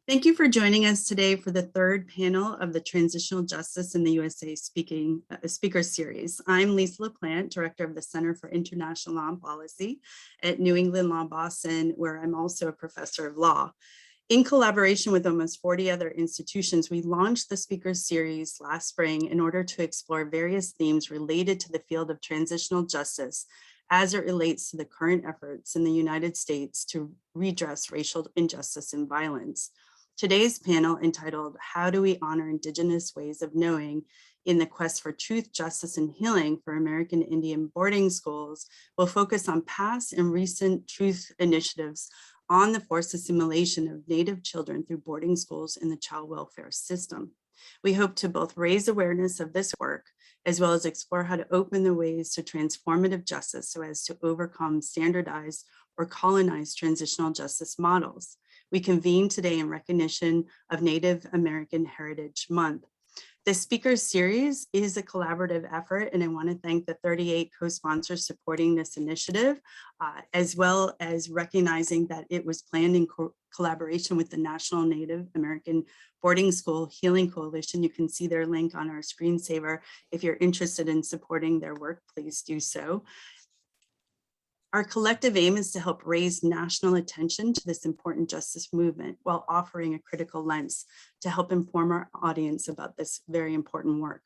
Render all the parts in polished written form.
Thank you for joining us today for the third panel of the Transitional Justice in the USA Speaker Series. I'm Lisa LaPlante, Director of the Center for International Law and Policy at New England Law Boston, where I'm also a professor of law. In collaboration with almost 40 other institutions, we launched the Speaker Series last spring in order to explore various themes related to the field of transitional justice as it relates to the current efforts in the United States to redress racial injustice and violence. Today's panel, entitled "How Do We Honor Indigenous Ways of Knowing in the Quest for Truth, Justice, and Healing for American Indian Boarding Schools," will focus on past and recent truth initiatives on the forced assimilation of Native children through boarding schools in the child welfare system. We hope to both raise awareness of this work, as well as explore how to open the ways to transformative justice so as to overcome standardized or colonized transitional justice models. We convene today in recognition of Native American Heritage Month. The Speaker Series is a collaborative effort, and I want to thank the 38 co-sponsors supporting this initiative, as well as recognizing that it was planned in collaboration with the National Native American Boarding School Healing Coalition. You can see their link on our screensaver. If you're interested in supporting their work, please do so. Our collective aim is to help raise national attention to this important justice movement while offering a critical lens to help inform our audience about this very important work.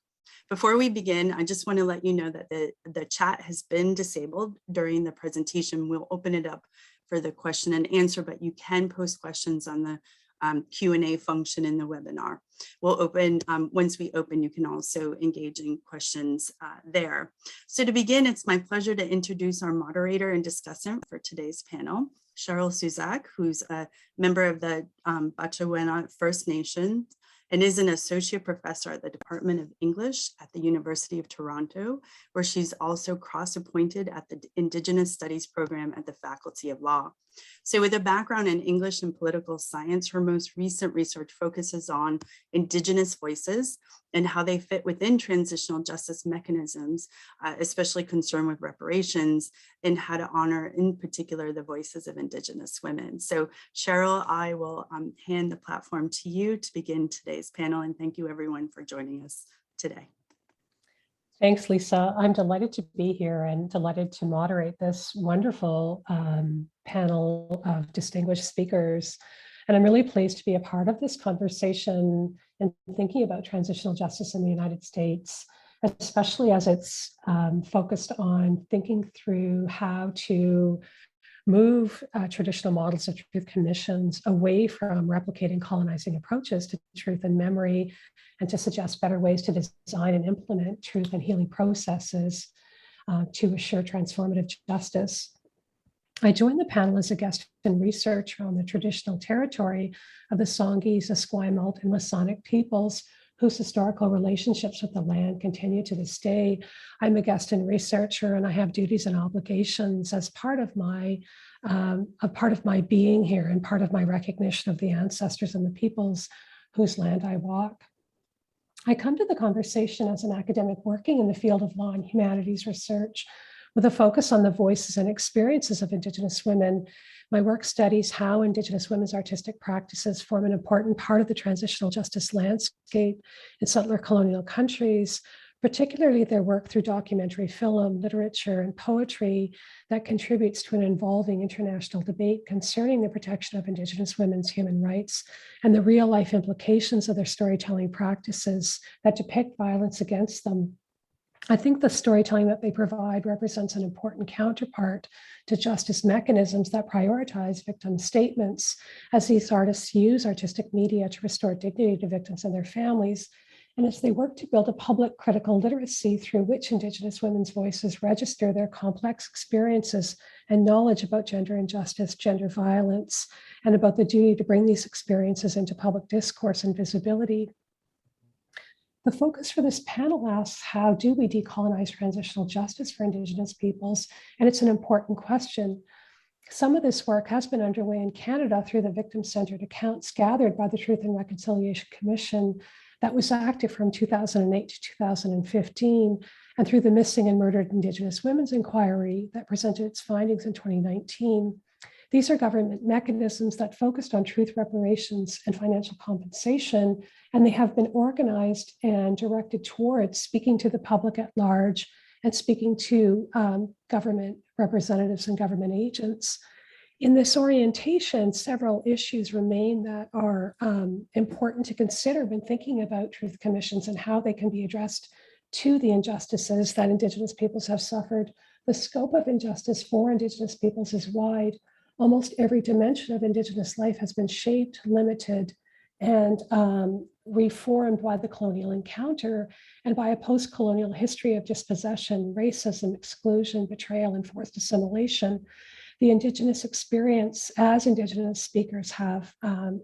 Before we begin, I just want to let you know that the chat has been disabled during the presentation. We'll open it up for the question and answer, but you can post questions on the Q&A function in the webinar. We'll open, once we open, you can also engage in questions there. So to begin, it's my pleasure to introduce our moderator and discussant for today's panel, Cheryl Suzack, who's a member of the Batchewana First Nation and is an associate professor at the Department of English at the University of Toronto, where she's also cross-appointed at the Indigenous Studies program at the Faculty of Law. So with a background in English and political science, her most recent research focuses on Indigenous voices and how they fit within transitional justice mechanisms, especially concerned with reparations and how to honor, in particular, the voices of Indigenous women. So Cheryl, I will hand the platform to you to begin today's panel, and thank you everyone for joining us today. Thanks, Lisa. I'm delighted to be here and delighted to moderate this wonderful panel of distinguished speakers. And I'm really pleased to be a part of this conversation and thinking about transitional justice in the United States, especially as it's focused on thinking through how to move traditional models of truth commissions away from replicating colonizing approaches to truth and memory, and to suggest better ways to design and implement truth and healing processes to assure transformative justice. I joined the panel as a guest and researcher on the traditional territory of the Songhees, Esquimalt, and Masonic peoples, whose historical relationships with the land continue to this day. I'm a guest and researcher, and I have duties and obligations as part of my being here and part of my recognition of the ancestors and the peoples whose land I walk. I come to the conversation as an academic working in the field of law and humanities research with a focus on the voices and experiences of Indigenous women. My work studies how Indigenous women's artistic practices form an important part of the transitional justice landscape in settler colonial countries, particularly their work through documentary film, literature, and poetry that contributes to an evolving international debate concerning the protection of Indigenous women's human rights and the real-life implications of their storytelling practices that depict violence against them. I think the storytelling that they provide represents an important counterpart to justice mechanisms that prioritize victim statements, as these artists use artistic media to restore dignity to victims and their families, and as they work to build a public critical literacy through which Indigenous women's voices register their complex experiences and knowledge about gender injustice, gender violence, and about the duty to bring these experiences into public discourse and visibility. The focus for this panel asks, how do we decolonize transitional justice for Indigenous peoples? And it's an important question. Some of this work has been underway in Canada through the victim-centered accounts gathered by the Truth and Reconciliation Commission that was active from 2008 to 2015, and through the Missing and Murdered Indigenous Women's Inquiry that presented its findings in 2019. These are government mechanisms that focused on truth reparations and financial compensation, and they have been organized and directed towards speaking to the public at large and speaking to government representatives and government agents. In this orientation, several issues remain that are important to consider when thinking about truth commissions and how they can be addressed to the injustices that Indigenous peoples have suffered. The scope of injustice for Indigenous peoples is wide. Almost every dimension of Indigenous life has been shaped, limited, and reformed by the colonial encounter and by a post-colonial history of dispossession, racism, exclusion, betrayal, and forced assimilation. The Indigenous experience, as Indigenous speakers have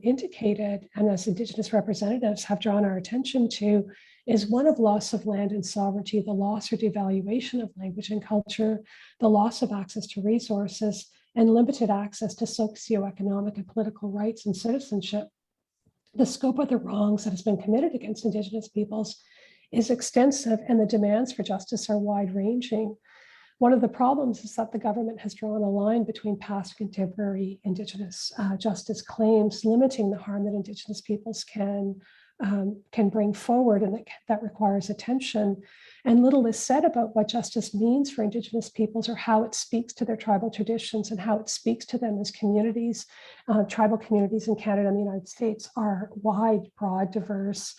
indicated, and as Indigenous representatives have drawn our attention to, is one of loss of land and sovereignty, the loss or devaluation of language and culture, the loss of access to resources, and limited access to socioeconomic and political rights and citizenship. The scope of the wrongs that has been committed against Indigenous peoples is extensive, and the demands for justice are wide-ranging. One of the problems is that the government has drawn a line between past and contemporary Indigenous justice claims, limiting the harm that Indigenous peoples can bring forward, and that requires attention. And little is said about what justice means for Indigenous peoples, or how it speaks to their tribal traditions and how it speaks to them as communities. Tribal communities in Canada and the United States are wide, broad, diverse.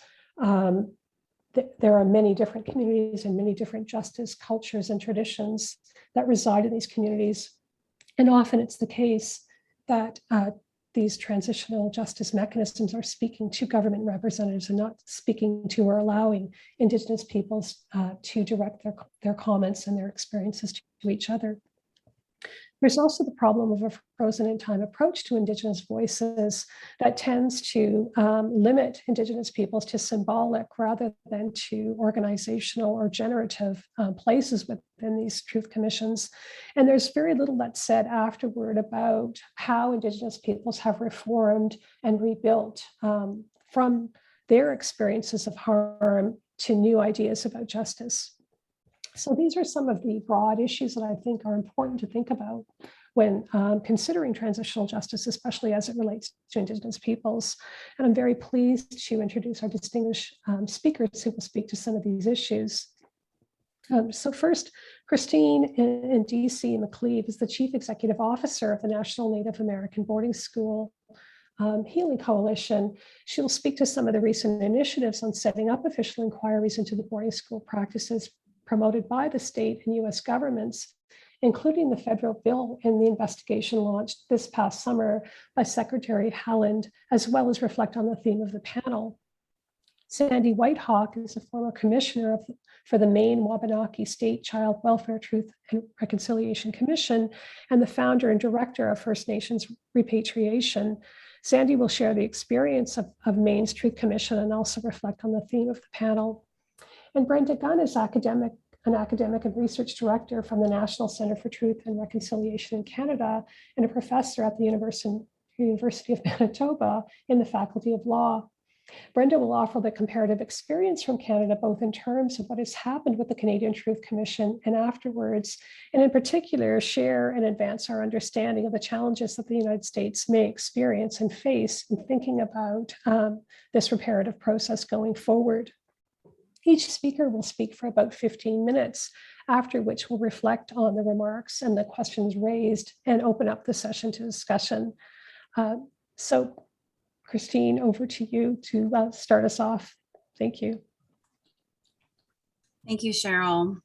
There are many different communities and many different justice cultures and traditions that reside in these communities. And often it's the case that these transitional justice mechanisms are speaking to government representatives and not speaking to or allowing Indigenous peoples to direct their comments and their experiences to each other. There's also the problem of a frozen in time approach to Indigenous voices that tends to limit Indigenous peoples to symbolic rather than to organizational or generative places within these truth commissions. And there's very little that's said afterward about how Indigenous peoples have reformed and rebuilt from their experiences of harm to new ideas about justice. So these are some of the broad issues that I think are important to think about when considering transitional justice, especially as it relates to Indigenous peoples. And I'm very pleased to introduce our distinguished speakers who will speak to some of these issues. So first, Christine Diindiisi McCleave is the Chief Executive Officer of the National Native American Boarding School Healing Coalition. She'll speak to some of the recent initiatives on setting up official inquiries into the boarding school practices promoted by the state and US governments, including the federal bill in the investigation launched this past summer by Secretary Haaland, as well as reflect on the theme of the panel. Sandy Whitehawk is a former commissioner for the Maine Wabanaki State Child Welfare Truth and Reconciliation Commission and the founder and director of First Nations Repatriation. Sandy will share the experience of Maine's Truth Commission and also reflect on the theme of the panel. And Brenda Gunn is an academic and research director from the National Center for Truth and Reconciliation in Canada and a professor at the University of Manitoba in the Faculty of Law. Brenda will offer the comparative experience from Canada, both in terms of what has happened with the Canadian Truth Commission and afterwards, and in particular, share and advance our understanding of the challenges that the United States may experience and face in thinking about this reparative process going forward. Each speaker will speak for about 15 minutes, after which we'll reflect on the remarks and the questions raised and open up the session to discussion. So Christine, over to you to start us off. Thank you. Thank you, Cheryl.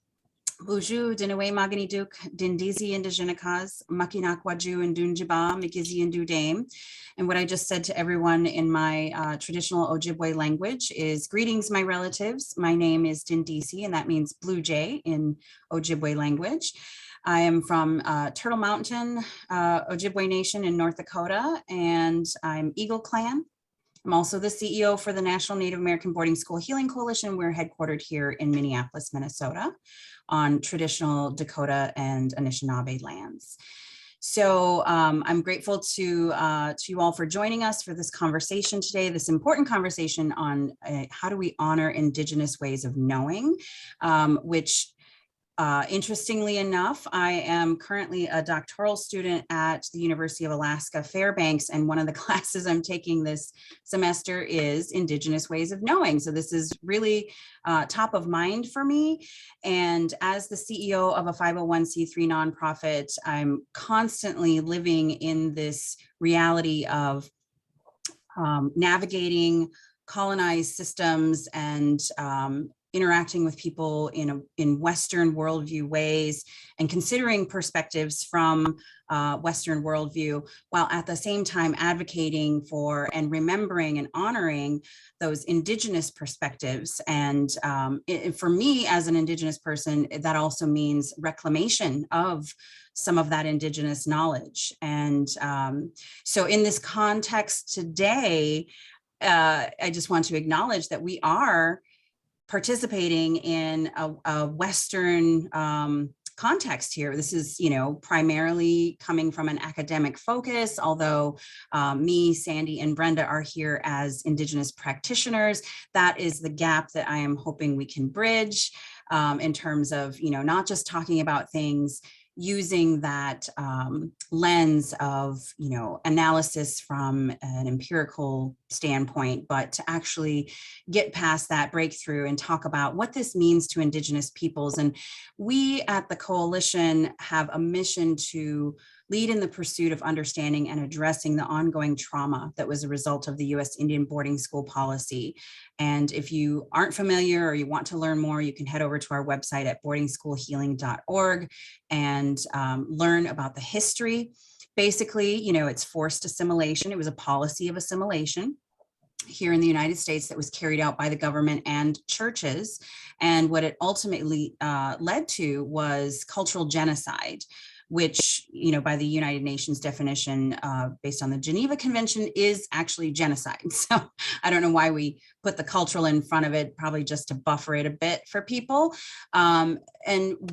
Buju, Dinawe Magani Duke, Diindiisi Indigenicas, Makinakwaju and Dunjiba, Mikizi and Dudame. And what I just said to everyone in my traditional Ojibwe language is, greetings, my relatives. My name is Diindiisi, and that means blue jay in Ojibwe language. I am from Turtle Mountain, Ojibwe Nation in North Dakota, and I'm Eagle Clan. I'm also the CEO for the National Native American Boarding School Healing Coalition. We're headquartered here in Minneapolis, Minnesota, on traditional Dakota and Anishinaabe lands. So I'm grateful to you all for joining us for this conversation today, this important conversation on how do we honor Indigenous ways of knowing, which Interestingly enough, I am currently a doctoral student at the University of Alaska Fairbanks, and one of the classes I'm taking this semester is Indigenous Ways of Knowing. So this is really top of mind for me. And as the CEO of a 501c3 nonprofit, I'm constantly living in this reality of navigating colonized systems and interacting with people in Western worldview ways and considering perspectives from Western worldview, while at the same time advocating for and remembering and honoring those Indigenous perspectives. And for me as an Indigenous person, that also means reclamation of some of that Indigenous knowledge. And so in this context today, I just want to acknowledge that we are participating in a Western context here. This is, primarily coming from an academic focus, although me, Sandy, and Brenda are here as Indigenous practitioners. That is the gap that I am hoping we can bridge in terms of, not just talking about things using that lens of, analysis from an empirical standpoint, but to actually get past that breakthrough and talk about what this means to Indigenous peoples. And we at the coalition have a mission to lead in the pursuit of understanding and addressing the ongoing trauma that was a result of the U.S. Indian boarding school policy. And if you aren't familiar or you want to learn more, you can head over to our website at boardingschoolhealing.org and learn about the history. Basically, it's forced assimilation. It was a policy of assimilation here in the United States that was carried out by the government and churches. And what it ultimately led to was cultural genocide, which, by the United Nations definition, based on the Geneva Convention, is actually genocide. So I don't know why we put the cultural in front of it, probably just to buffer it a bit for people. And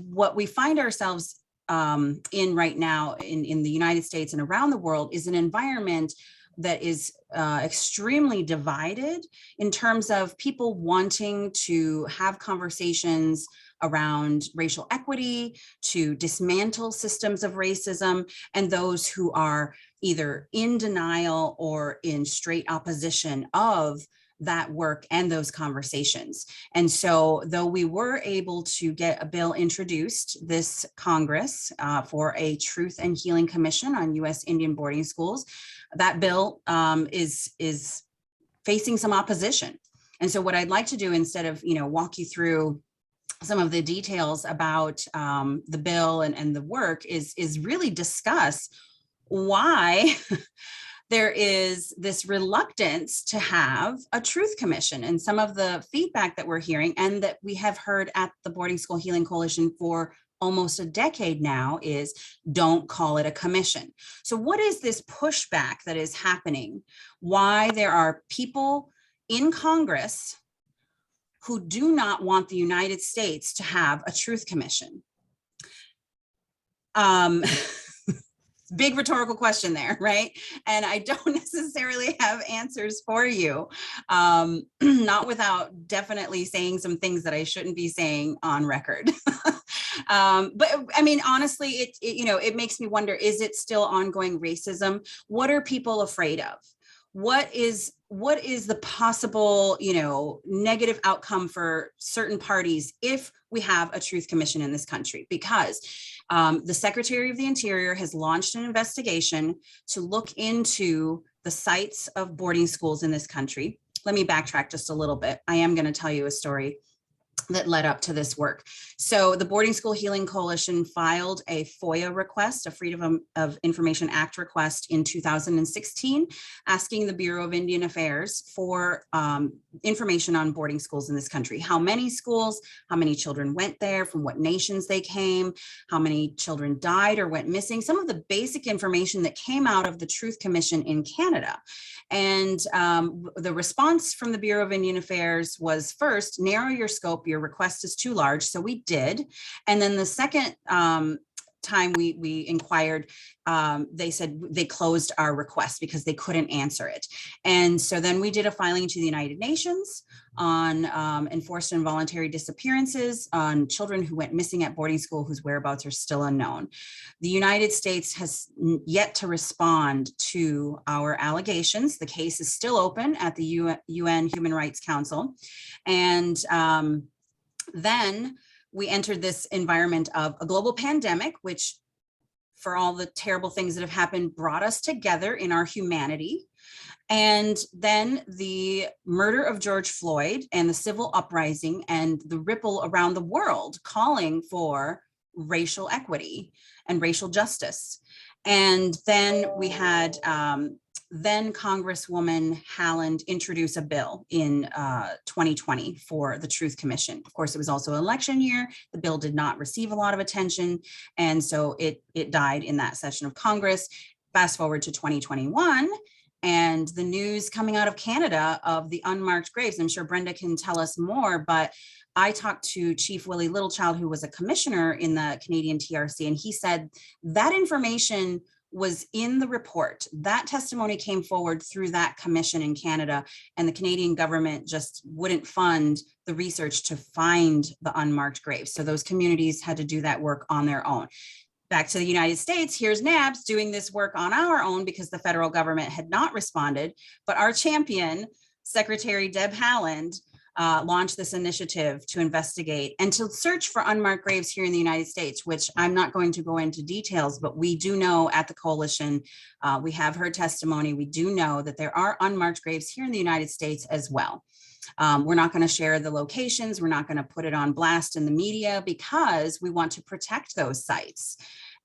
what we find ourselves in right now in the United States and around the world is an environment that is extremely divided in terms of people wanting to have conversations around racial equity, to dismantle systems of racism, and those who are either in denial or in straight opposition of that work and those conversations. And so though we were able to get a bill introduced this Congress for a Truth and Healing Commission on U.S. Indian boarding schools, that bill is facing some opposition. And so what I'd like to do, instead of walk you through some of the details about the bill and the work, is really discuss why there is this reluctance to have a truth commission. And some of the feedback that we're hearing and that we have heard at the Boarding School Healing Coalition for almost a decade now is, don't call it a commission. So what is this pushback that is happening? Why there are people in Congress who do not want the United States to have a truth commission? Big rhetorical question there, right? And I don't necessarily have answers for you, not without definitely saying some things that I shouldn't be saying on record. But I mean, honestly, it makes me wonder, is it still ongoing racism? What are people afraid of? What is the possible, negative outcome for certain parties if we have a truth commission in this country? Because the Secretary of the Interior has launched an investigation to look into the sites of boarding schools in this country. Let me backtrack just a little bit. I am going to tell you a story that led up to this work. So the Boarding School Healing Coalition filed a FOIA request, a Freedom of Information Act request in 2016, asking the Bureau of Indian Affairs for information on boarding schools in this country. How many schools, how many children went there, from what nations they came, how many children died or went missing, some of the basic information that came out of the Truth Commission in Canada. And the response from the Bureau of Indian Affairs was, first, narrow your scope. Your request is too large. So we did. And then the second time we inquired, they said they closed our request because they couldn't answer it. And so then we did a filing to the United Nations on enforced and involuntary disappearances on children who went missing at boarding school whose whereabouts are still unknown. The United States has yet to respond to our allegations. The case is still open at the UN Human Rights Council. And then we entered this environment of a global pandemic, which, for all the terrible things that have happened, brought us together in our humanity. And then the murder of George Floyd and the civil uprising and the ripple around the world calling for racial equity and racial justice. And then we had then Congresswoman Haaland introduce a bill in 2020 for the Truth Commission. Of course, it was also election year. The bill did not receive a lot of attention. And so it died in that session of Congress. Fast forward to 2021. And the news coming out of Canada of the unmarked graves. I'm sure Brenda can tell us more, but I talked to Chief Willie Littlechild, who was a commissioner in the Canadian TRC, and he said that information was in the report. That testimony came forward through that commission in Canada, and the Canadian government just wouldn't fund the research to find the unmarked graves. So those communities had to do that work on their own. Back to the United States, here's NABS doing this work on our own because the federal government had not responded. But our champion, Secretary Deb Haaland, launched this initiative to investigate and to search for unmarked graves here in the United States, which I'm not going to go into details, but we do know at the coalition, we have heard testimony, we do know that there are unmarked graves here in the United States as well. We're not going to share the locations. We're not going to put it on blast in the media because we want to protect those sites.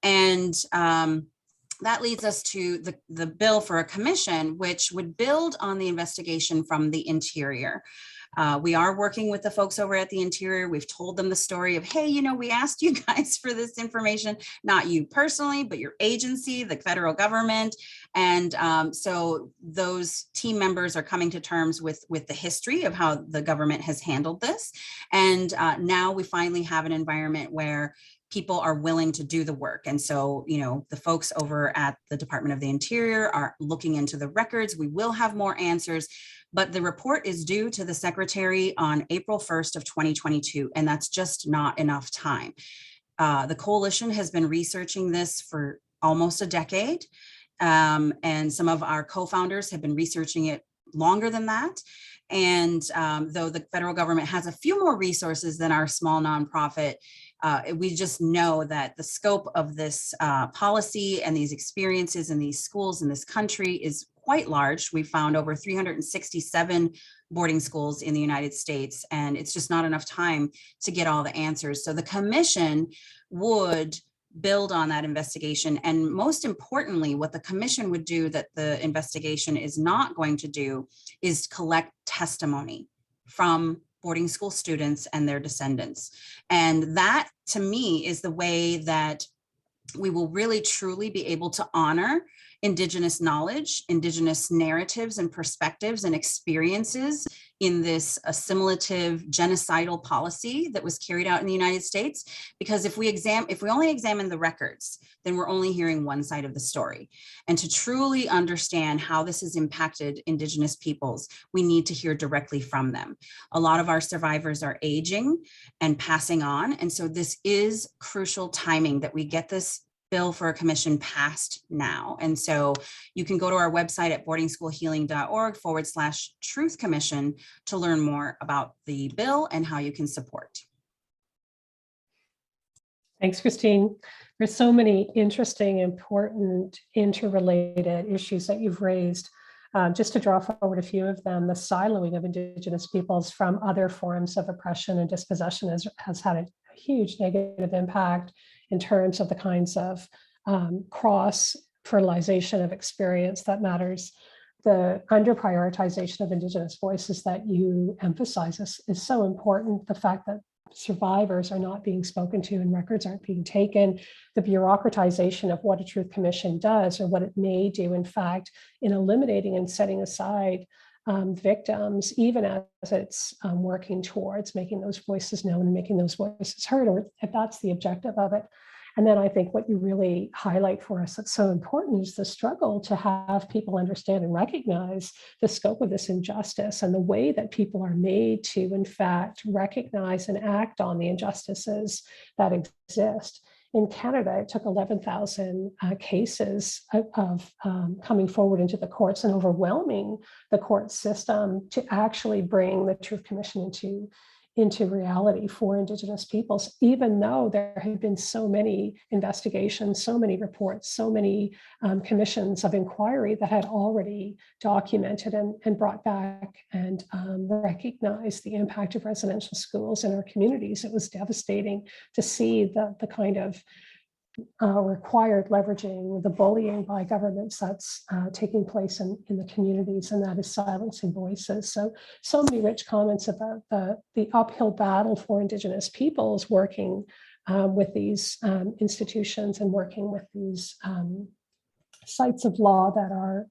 And that leads us to the bill for a commission, which would build on the investigation from the Interior. We are working with the folks over at the Interior. We've told them the story of, hey, you know, we asked you guys for this information, not you personally, but your agency, the federal government. And so those team members are coming to terms with the history of how the government has handled this. And now we finally have an environment where people are willing to do the work. And so, you know, the folks over at the Department of the Interior are looking into the records. We will have more answers, but the report is due to the Secretary on April 1st of 2022, and that's just not enough time. The coalition has been researching this for almost a decade, and some of our co-founders have been researching it longer than that. And though the federal government has a few more resources than our small nonprofit, we just know that the scope of this policy and these experiences in these schools in this country is quite large. We found over 367 boarding schools in the United States, and it's just not enough time to get all the answers. So the commission would build on that investigation. And most importantly, what the commission would do that the investigation is not going to do is collect testimony from boarding school students and their descendants. And that, to me, is the way that we will really truly be able to honor Indigenous knowledge, Indigenous narratives and perspectives and experiences in this assimilative genocidal policy that was carried out in the United States. Because if we only examine the records, then we're only hearing one side of the story. And to truly understand how this has impacted Indigenous peoples, we need to hear directly from them. A lot of our survivors are aging and passing on. And so this is crucial timing that we get this bill for a commission passed now. And so you can go to our website at boardingschoolhealing.org/Truth Commission to learn more about the bill and how you can support. Thanks, Christine. There's so many interesting, important, interrelated issues that you've raised. Just to draw forward a few of them, the siloing of Indigenous peoples from other forms of oppression and dispossession has had a huge negative impact in terms of the kinds of cross-fertilization of experience that matters. The under-prioritization of Indigenous voices that you emphasize is so important. The fact that survivors are not being spoken to and records aren't being taken, the bureaucratization of what a Truth Commission does or what it may do, in fact, in eliminating and setting aside victims, even as it's working towards making those voices known and making those voices heard, or if that's the objective of it. And then I think what you really highlight for us that's so important is the struggle to have people understand and recognize the scope of this injustice and the way that people are made to, in fact, recognize and act on the injustices that exist. In Canada, it took 11,000 cases of coming forward into the courts and overwhelming the court system to actually bring the Truth Commission into reality for Indigenous peoples, even though there had been so many investigations, so many reports, so many commissions of inquiry that had already documented and brought back and recognized the impact of residential schools in our communities. It was devastating to see the kind of required leveraging, the bullying by governments that's taking place in the communities, and that is silencing voices. So many rich comments about the uphill battle for Indigenous peoples working with these institutions and working with these sites of law that are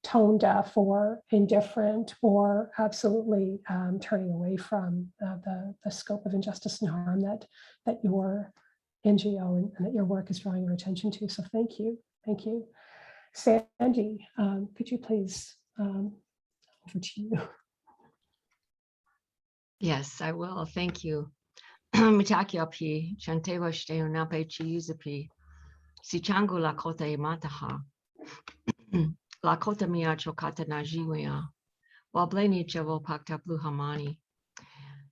tone deaf or indifferent or absolutely turning away from the scope of injustice and harm that your NGO and that your work is drawing your attention to. So thank you. Thank you. Sandy, could you please, over to you. Yes, I will. Thank you. Mitakiapi, Chantewa Shteo Nape Chiuzapi, Sichangu Lakota Imataha, Lakota Mia Chokata Najiwea, Wableni Chevo Pakta Bluhamani.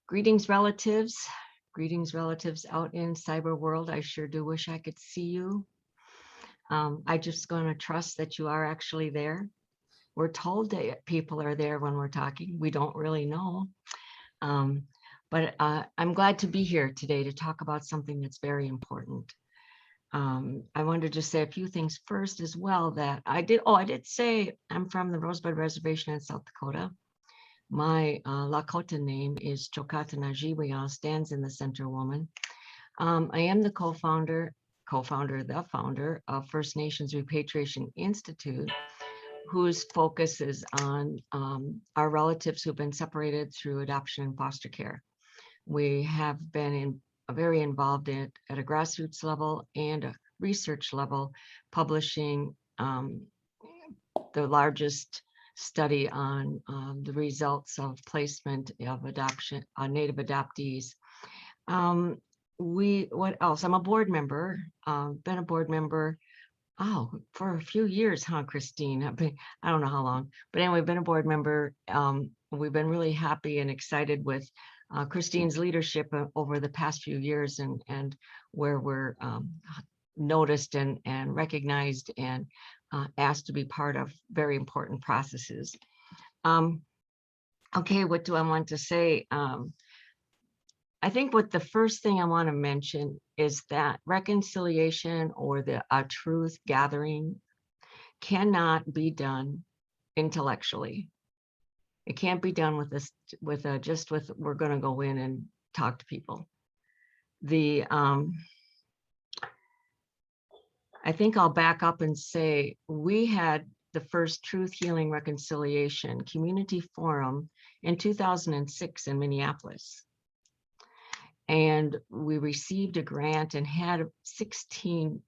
Greetings, relatives. Greetings, relatives out in cyber world. I sure do wish I could see you. I just going to trust that you are actually there. We're told that people are there when we're talking. We don't really know. But I'm glad to be here today to talk about something that's very important. I wanted to just say a few things first as well that I did say I'm from the Rosebud Reservation in South Dakota. My Lakota name is Chokata Najiwea, stands in the center woman. I am the founder of First Nations Repatriation Institute, whose focus is on our relatives who've been separated through adoption and foster care. We have been very involved at a grassroots level and a research level, publishing the largest study on the results of placement of adoption on Native adoptees. What else? I'm a board member, been a board member, for a few years, huh, Christine? I don't know how long, but anyway, been a board member. We've been really happy and excited with Christine's leadership over the past few years and where we're noticed and recognized and asked to be part of very important processes. Okay, what do I want to say? I think what the first thing I want to mention is that reconciliation or the truth gathering cannot be done intellectually. It can't be done with this, just with we're going to go in and talk to people. I think I'll back up and say we had the first Truth Healing Reconciliation Community Forum in 2006 in Minneapolis. And we received a grant and had 16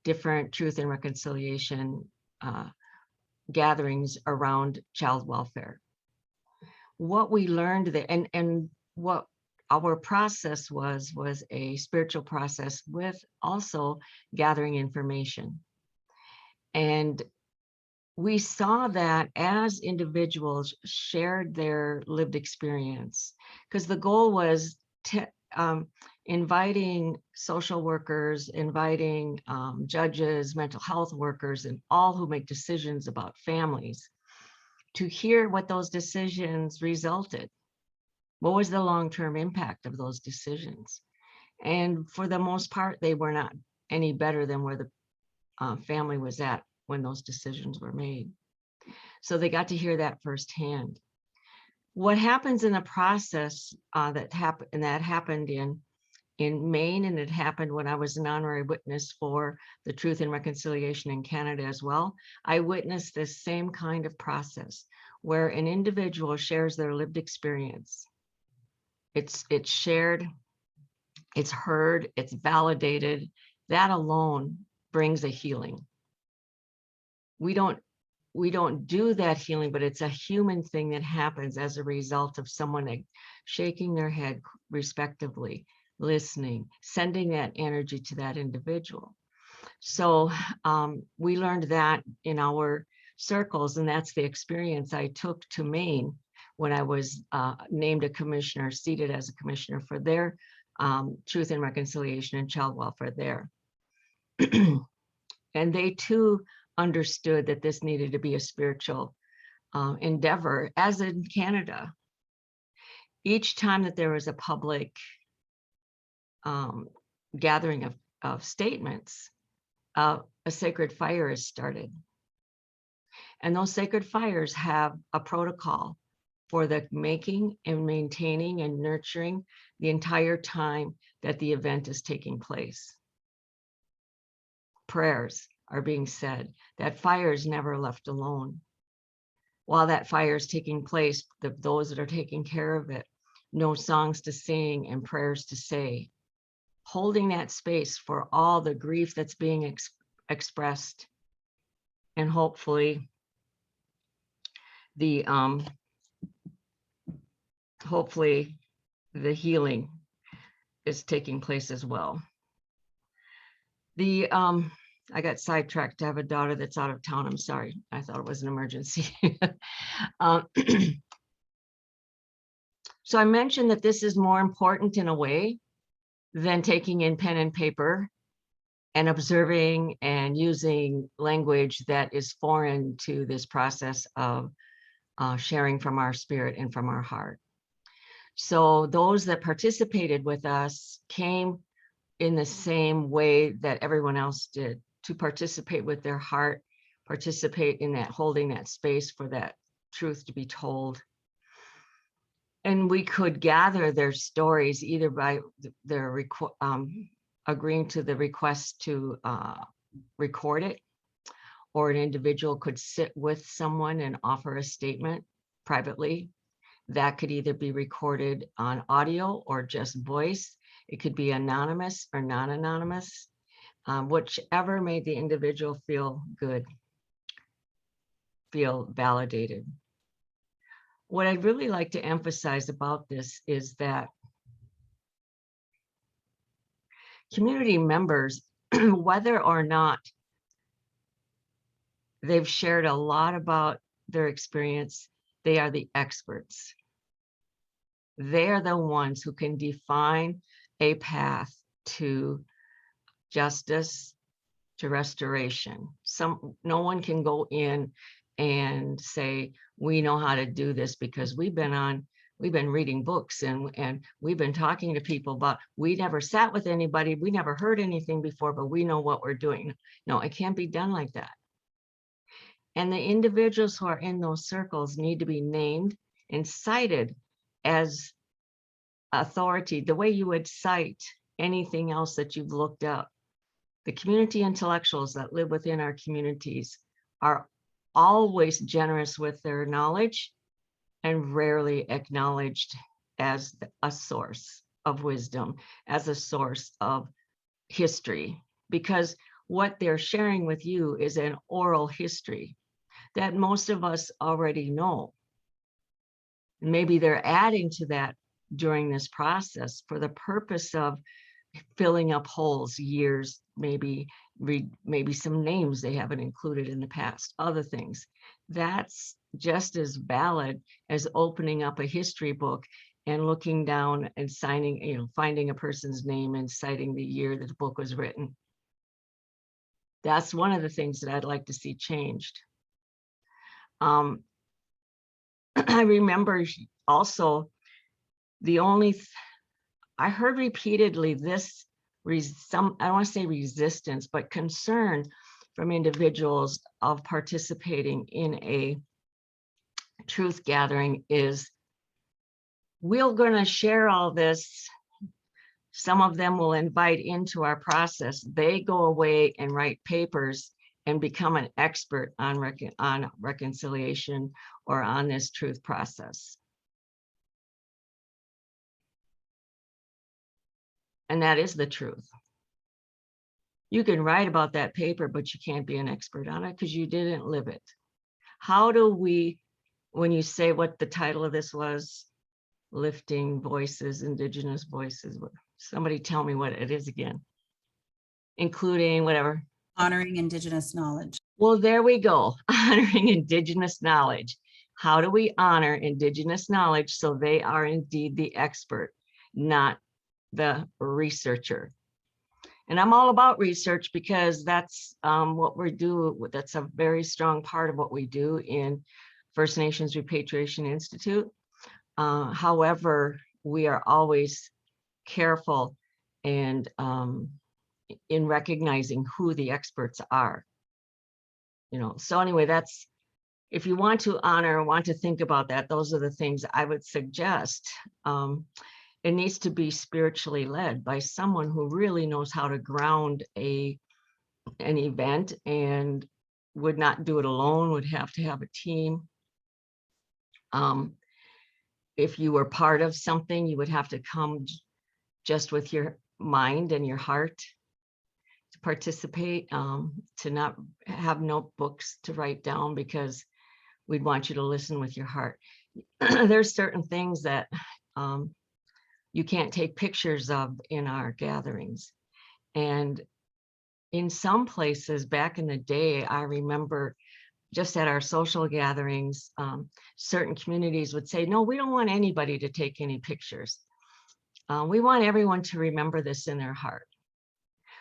different truth and reconciliation gatherings around child welfare. What we learned there and what our process was a spiritual process with also gathering information. And we saw that as individuals shared their lived experience, because the goal was inviting social workers, inviting judges, mental health workers, and all who make decisions about families to hear what those decisions resulted. What was the long-term impact of those decisions? And for the most part, they were not any better than where the family was at when those decisions were made. So they got to hear that firsthand. What happens in the process that happened in Maine, and it happened when I was an honorary witness for the Truth and Reconciliation in Canada as well. I witnessed this same kind of process where an individual shares their lived experience. It's shared it's heard, it's validated. That alone brings a healing. We don't do that healing, but it's a human thing that happens as a result of someone like shaking their head respectively, listening, sending that energy to that individual. So we learned that in our circles, and that's the experience I took to Maine when I was named a commissioner, seated as a commissioner for their Truth and Reconciliation and Child Welfare there. And they too understood that this needed to be a spiritual endeavor, as in Canada. Each time that there was a public gathering of statements, a sacred fire is started. And those sacred fires have a protocol for the making and maintaining and nurturing the entire time that the event is taking place. Prayers are being said. That fire is never left alone. While that fire is taking place, those that are taking care of it know songs to sing and prayers to say, holding that space for all the grief that's being expressed, and hopefully the healing is taking place as well. I got sidetracked. I have a daughter that's out of town. I'm sorry. I thought it was an emergency. So I mentioned that this is more important in a way than taking in pen and paper and observing and using language that is foreign to this process of sharing from our spirit and from our heart. So those that participated with us came in the same way that everyone else did, to participate with their heart, participate in that, holding that space for that truth to be told. And we could gather their stories either by their agreeing to the request to record it, or an individual could sit with someone and offer a statement privately. That could either be recorded on audio or just voice. It could be anonymous or non-anonymous, whichever made the individual feel good, feel validated. What I'd really like to emphasize about this is that community members, whether or not they've shared a lot about their experience, they are the experts. They are the ones who can define a path to justice, to restoration. No one can go in and say, we know how to do this because we've been reading books and we've been talking to people, but we never sat with anybody, we never heard anything before, but we know what we're doing. No, it can't be done like that. And the individuals who are in those circles need to be named and cited as authority, the way you would cite anything else that you've looked up. The community intellectuals that live within our communities are always generous with their knowledge and rarely acknowledged as a source of wisdom, as a source of history, because what they're sharing with you is an oral history that most of us already know. Maybe they're adding to that during this process for the purpose of filling up holes, years, maybe some names they haven't included in the past, other things. That's just as valid as opening up a history book and looking down and signing, finding a person's name and citing the year that the book was written. That's one of the things that I'd like to see changed. I remember also I heard repeatedly this, I don't want to say resistance, but concern from individuals of participating in a truth gathering is, we're going to share all this. Some of them will invite into our process. They go away and write papers and become an expert on reconciliation or on this truth process. And that is the truth. You can write about that paper, but you can't be an expert on it because you didn't live it. How do we, when you say what the title of this was, lifting voices, indigenous voices, somebody tell me what it is again, including whatever. Honoring indigenous knowledge. Well, there we go. Honoring indigenous knowledge. How do we honor indigenous knowledge so they are indeed the expert, not the researcher? And I'm all about research because that's what we do. That's a very strong part of what we do in First Nations Repatriation Institute. However, we are always careful and in recognizing who the experts are. You know, so anyway, that's, if you want to honor, want to think about that, those are the things I would suggest. It needs to be spiritually led by someone who really knows how to ground an event and would not do it alone, would have to have a team. If you were part of something, you would have to come just with your mind and your heart to participate, to not have notebooks to write down because we'd want you to listen with your heart. There's certain things that you can't take pictures of in our gatherings. And in some places back in the day, I remember just at our social gatherings, certain communities would say, no, we don't want anybody to take any pictures. We want everyone to remember this in their heart.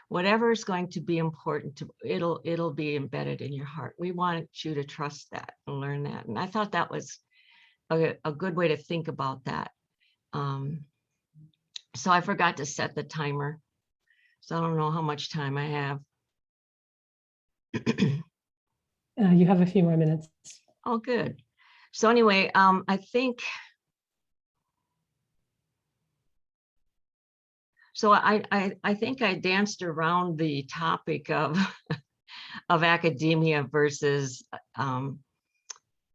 Whatever is going to be important, it'll be embedded in your heart. We want you to trust that and learn that. And I thought that was a good way to think about that. So I forgot to set the timer. So I don't know how much time I have. You have a few more minutes. Oh, good. So anyway, I think, so I think I danced around the topic of academia versus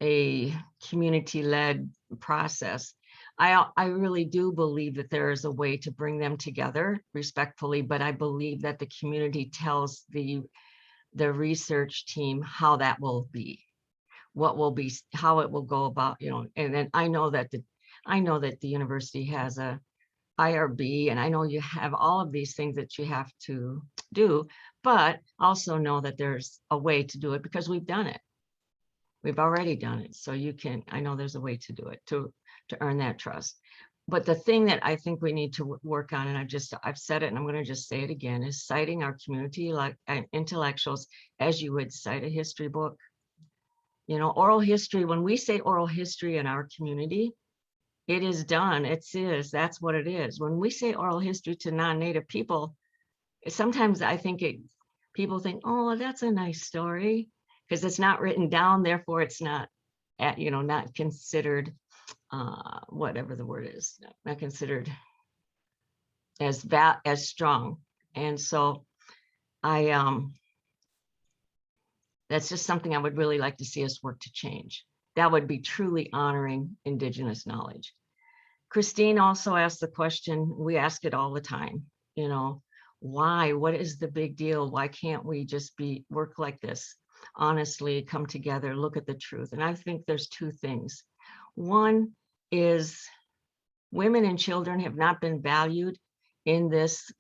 a community-led process. I really do believe that there is a way to bring them together respectfully, but I believe that the community tells the research team how that will be, what will be, how it will go about, you know. And then I know that the university has a IRB, and I know you have all of these things that you have to do, but also know that there's a way to do it because we've done it. We've already done it. So you can, I know there's a way to do it, to earn that trust. But the thing that I think we need to work on, and I've said it and I'm going to just say it again, is citing our community like intellectuals as you would cite a history book. You know, oral history, when we say oral history in our community, it is done. That's what it is. When we say oral history to non-Native people, sometimes I think people think, oh, that's a nice story, because it's not written down, therefore it's not, not considered, whatever the word is, not considered as strong. And so that's just something I would really like to see us work to change. That would be truly honoring Indigenous knowledge. Christine also asked the question, we ask it all the time, why? What is the big deal? Why can't we just work like this? Honestly, come together, look at the truth. And I think there's two things. One is women and children have not been valued in this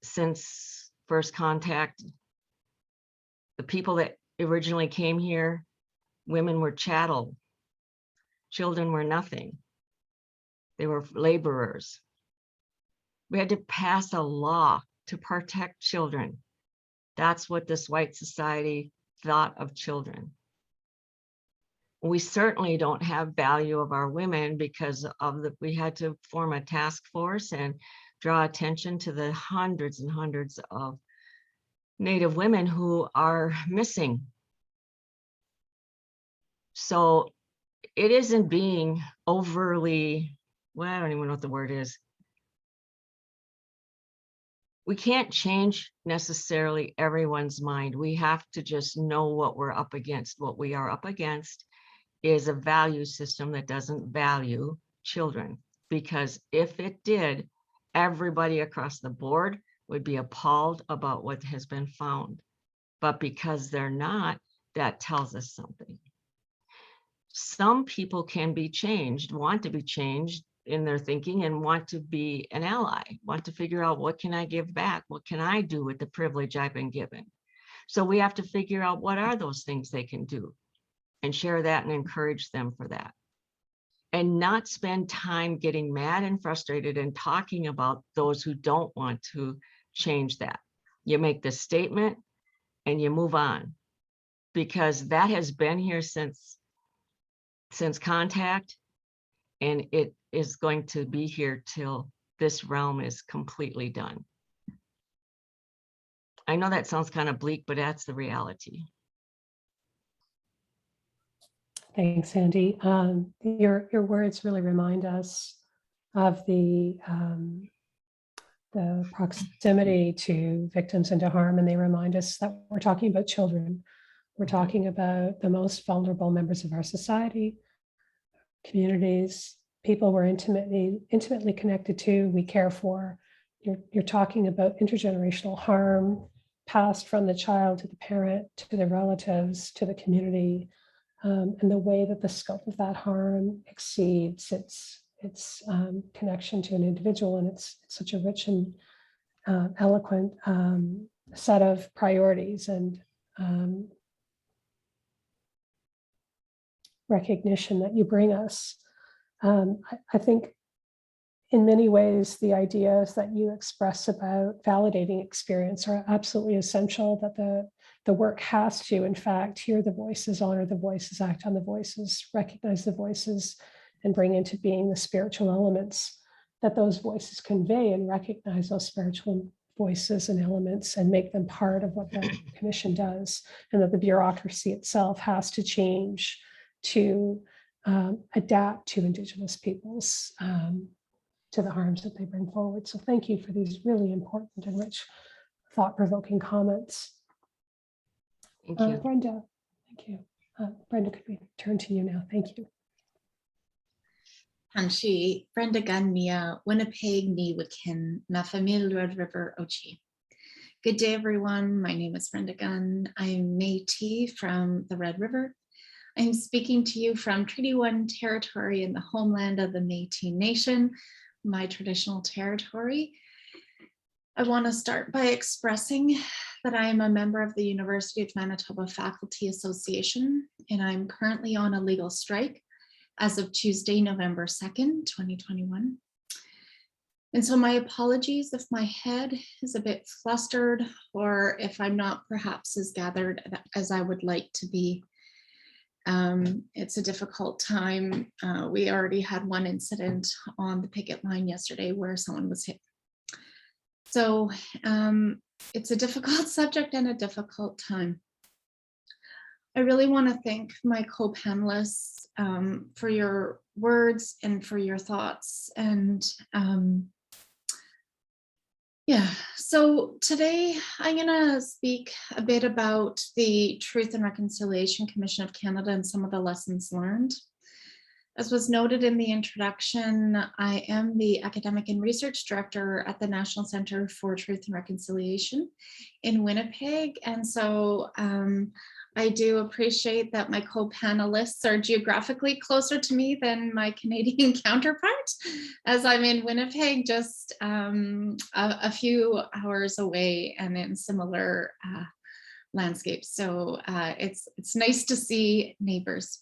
since first contact. The people that originally came here, women were chattel, children were nothing. They were laborers. We had to pass a law to protect children. That's what this white society thought of children. We certainly don't have value of our women because of we had to form a task force and draw attention to the hundreds and hundreds of Native women who are missing. So it isn't being overly, well, I don't even know what the word is. We can't change necessarily everyone's mind. We have to just know what we're up against. What we are up against is a value system that doesn't value children, because if it did, everybody across the board would be appalled about what has been found. But because they're not, that tells us something. Some people can be changed, want to be changed in their thinking, and want to be an ally, want to figure out, what can I give back? What can I do with the privilege I've been given? So we have to figure out what are those things they can do and share that and encourage them for that. And not spend time getting mad and frustrated and talking about those who don't want to change that. You make the statement and you move on, because that has been here since contact, and it is going to be here till this realm is completely done. I know that sounds kind of bleak, but that's the reality. Thanks, Sandy. Your words really remind us of the proximity to victims and to harm, and they remind us that we're talking about children. We're talking about the most vulnerable members of our society, communities, people we're intimately connected to, we care for. You're talking about intergenerational harm passed from the child to the parent, to the relatives, to the community, and the way that the scope of that harm exceeds its connection to an individual. And it's such a rich and eloquent set of priorities and recognition that you bring us. I think in many ways, the ideas that you express about validating experience are absolutely essential, that the work has to, in fact, hear the voices, honor the voices, act on the voices, recognize the voices, and bring into being the spiritual elements that those voices convey, and recognize those spiritual voices and elements and make them part of what the commission does, and that the bureaucracy itself has to change to adapt to Indigenous peoples, to the harms that they bring forward. So thank you for these really important and rich, thought-provoking comments. Thank you. Brenda, thank you. Brenda, could we turn to you now? Thank you. Hanshi, Brenda Gunn Mia, Winnipeg Ni Wikin, Na Famille Red River Ochi. Good day, everyone. My name is Brenda Gunn. I'm Métis from the Red River. I'm speaking to you from Treaty 1 territory in the homeland of the Métis Nation, my traditional territory. I want to start by expressing that I am a member of the University of Manitoba Faculty Association, and I'm currently on a legal strike as of Tuesday, November 2nd, 2021. And so my apologies if my head is a bit flustered or if I'm not perhaps as gathered as I would like to be. It's a difficult time. We already had one incident on the picket line yesterday where someone was hit. So it's a difficult subject and a difficult time. I really want to thank my co-panelists for your words and for your thoughts. And yeah, so today I'm going to speak a bit about the Truth and Reconciliation Commission of Canada and some of the lessons learned. As was noted in the introduction, I am the Academic and Research Director at the National Centre for Truth and Reconciliation in Winnipeg. And so I do appreciate that my co-panelists are geographically closer to me than my Canadian counterpart, as I'm in Winnipeg, just a few hours away and in similar landscapes. So it's nice to see neighbors.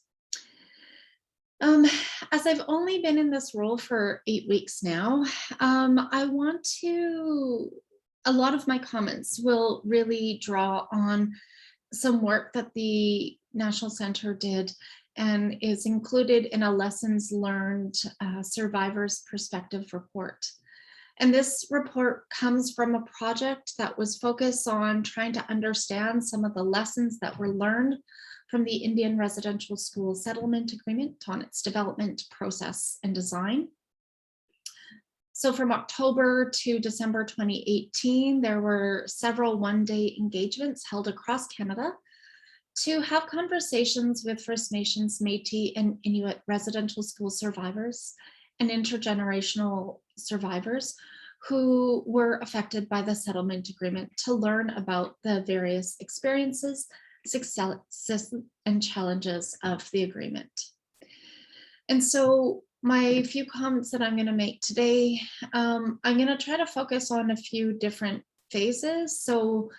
As I've only been in this role for 8 weeks now, I want to, a lot of my comments will really draw on some work that the National Centre did and is included in a lessons learned survivors perspective report. And this report comes from a project that was focused on trying to understand some of the lessons that were learned from the Indian Residential School Settlement Agreement on its development process and design. So from October to December 2018, there were several one-day engagements held across Canada to have conversations with First Nations, Métis, and Inuit residential school survivors and intergenerational survivors who were affected by the settlement agreement to learn about the various experiences, successes, and challenges of the agreement. And so my few comments that I'm going to make today, I'm going to try to focus on a few different phases. So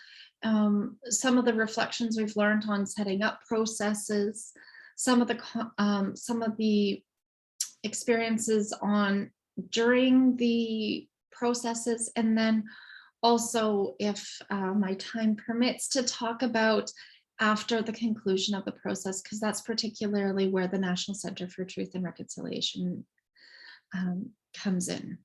some of the reflections we've learned on setting up processes, some of the experiences on during the processes, and then also, if my time permits, to talk about after the conclusion of the process, because that's particularly where the National Center for Truth and Reconciliation comes in.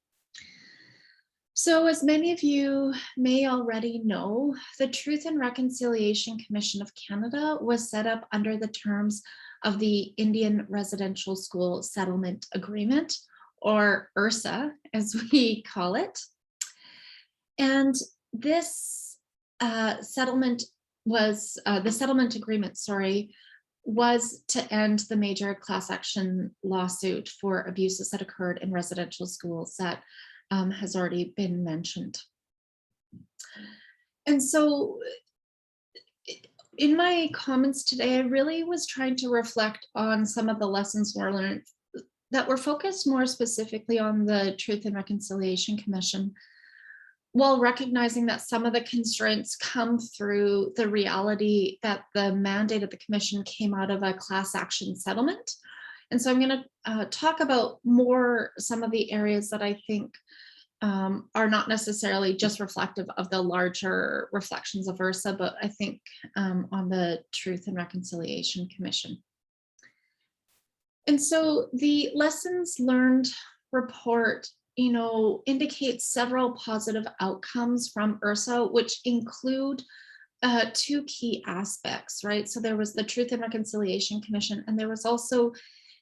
So as many of you may already know, the Truth and Reconciliation Commission of Canada was set up under the terms of the Indian Residential School Settlement Agreement, or IRSA, as we call it. And this settlement agreement, was to end the major class action lawsuit for abuses that occurred in residential schools that has already been mentioned. And so in my comments today, I really was trying to reflect on some of the lessons learned that were focused more specifically on the Truth and Reconciliation Commission, while recognizing that some of the constraints come through the reality that the mandate of the commission came out of a class action settlement. And so I'm going to talk about more some of the areas that I think are not necessarily just reflective of the larger reflections of IRSA, but I think on the Truth and Reconciliation Commission. And so the lessons learned report, indicates several positive outcomes from IRSA, which include two key aspects, right? So there was the Truth and Reconciliation Commission, and there was also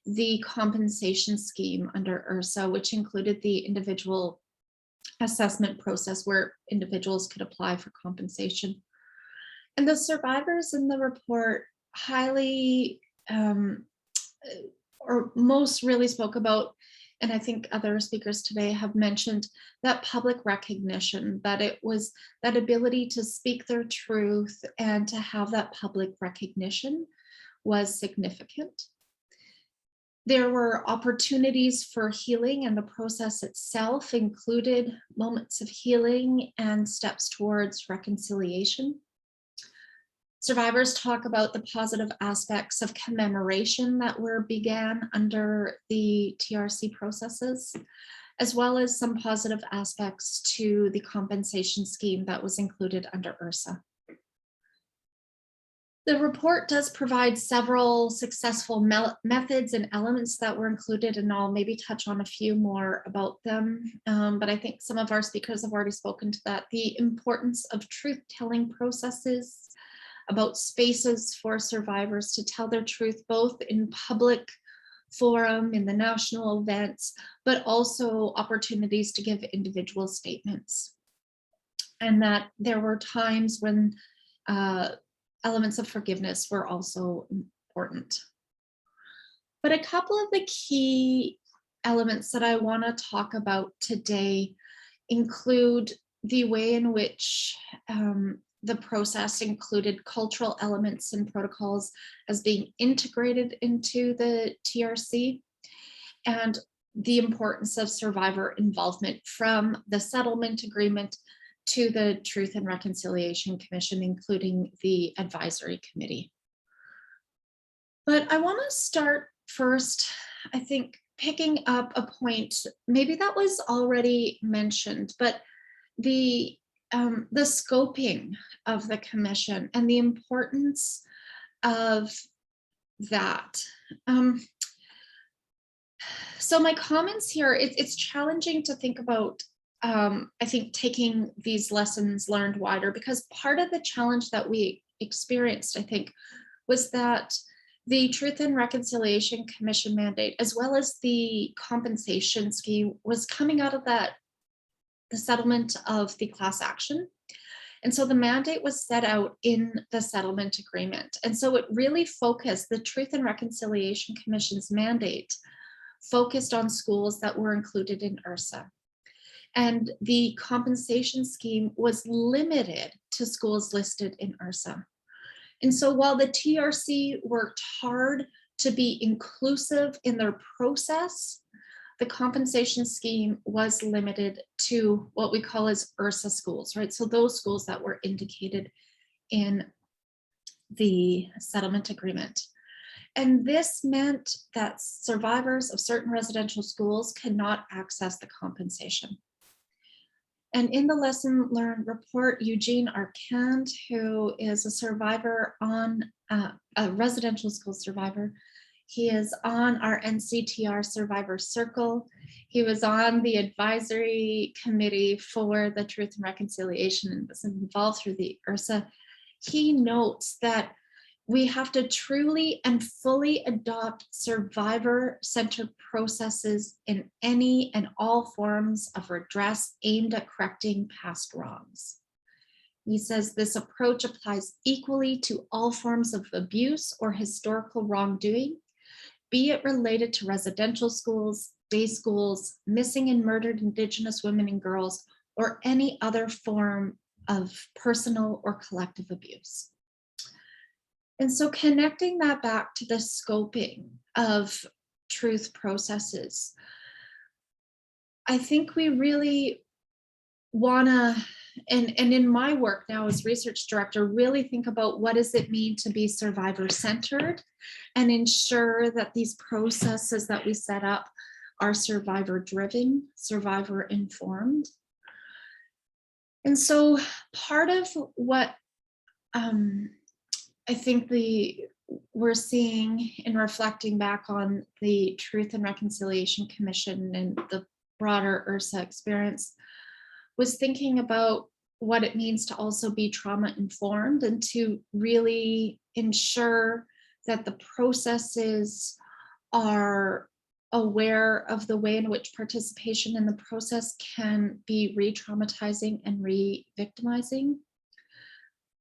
the compensation scheme under IRSA, which included the individual assessment process where individuals could apply for compensation. And the survivors in the report highly, or most really spoke about, and I think other speakers today have mentioned, that public recognition, that it was that ability to speak their truth and to have that public recognition was significant. There were opportunities for healing, and the process itself included moments of healing and steps towards reconciliation. Survivors talk about the positive aspects of commemoration that were began under the TRC processes, as well as some positive aspects to the compensation scheme that was included under IRSA. The report does provide several successful methods and elements that were included, and I'll maybe touch on a few more about them. But I think some of our speakers have already spoken to that. The importance of truth-telling processes, about spaces for survivors to tell their truth, both in public forum, in the national events, but also opportunities to give individual statements. And that there were times when elements of forgiveness were also important. But a couple of the key elements that I want to talk about today include the way in which the process included cultural elements and protocols as being integrated into the TRC, and the importance of survivor involvement from the settlement agreement to the Truth and Reconciliation Commission, including the advisory committee. But I want to start first, I think, picking up a point, maybe that was already mentioned, but the scoping of the commission and the importance of that. So my comments here, it's challenging to think about, I think, taking these lessons learned wider, because part of the challenge that we experienced, I think, was that the Truth and Reconciliation Commission mandate, as well as the compensation scheme, was coming out of the settlement of the class action. And so the mandate was set out in the settlement agreement. And so it really focused, the Truth and Reconciliation Commission's mandate focused on schools that were included in IRSA. And the compensation scheme was limited to schools listed in IRSA. And so while the TRC worked hard to be inclusive in their process, the compensation scheme was limited to what we call as IRSA schools, right? So those schools that were indicated in the settlement agreement. And this meant that survivors of certain residential schools cannot access the compensation. And in the lesson learned report, Eugene Arcand, who is a survivor on a residential school survivor, he is on our NCTR Survivor Circle. He was on the advisory committee for the Truth and Reconciliation and was involved through the IRSA. He notes that we have to truly and fully adopt survivor-centered processes in any and all forms of redress aimed at correcting past wrongs. He says this approach applies equally to all forms of abuse or historical wrongdoing, be it related to residential schools, day schools, missing and murdered Indigenous women and girls, or any other form of personal or collective abuse. And so connecting that back to the scoping of truth processes, I think we really wanna, and in my work now as research director, really think about what does it mean to be survivor-centered and ensure that these processes that we set up are survivor-driven, survivor-informed. And so part of what I think we're seeing in reflecting back on the Truth and Reconciliation Commission and the broader IRSA experience was thinking about what it means to also be trauma informed and to really ensure that the processes are aware of the way in which participation in the process can be re-traumatizing and re-victimizing.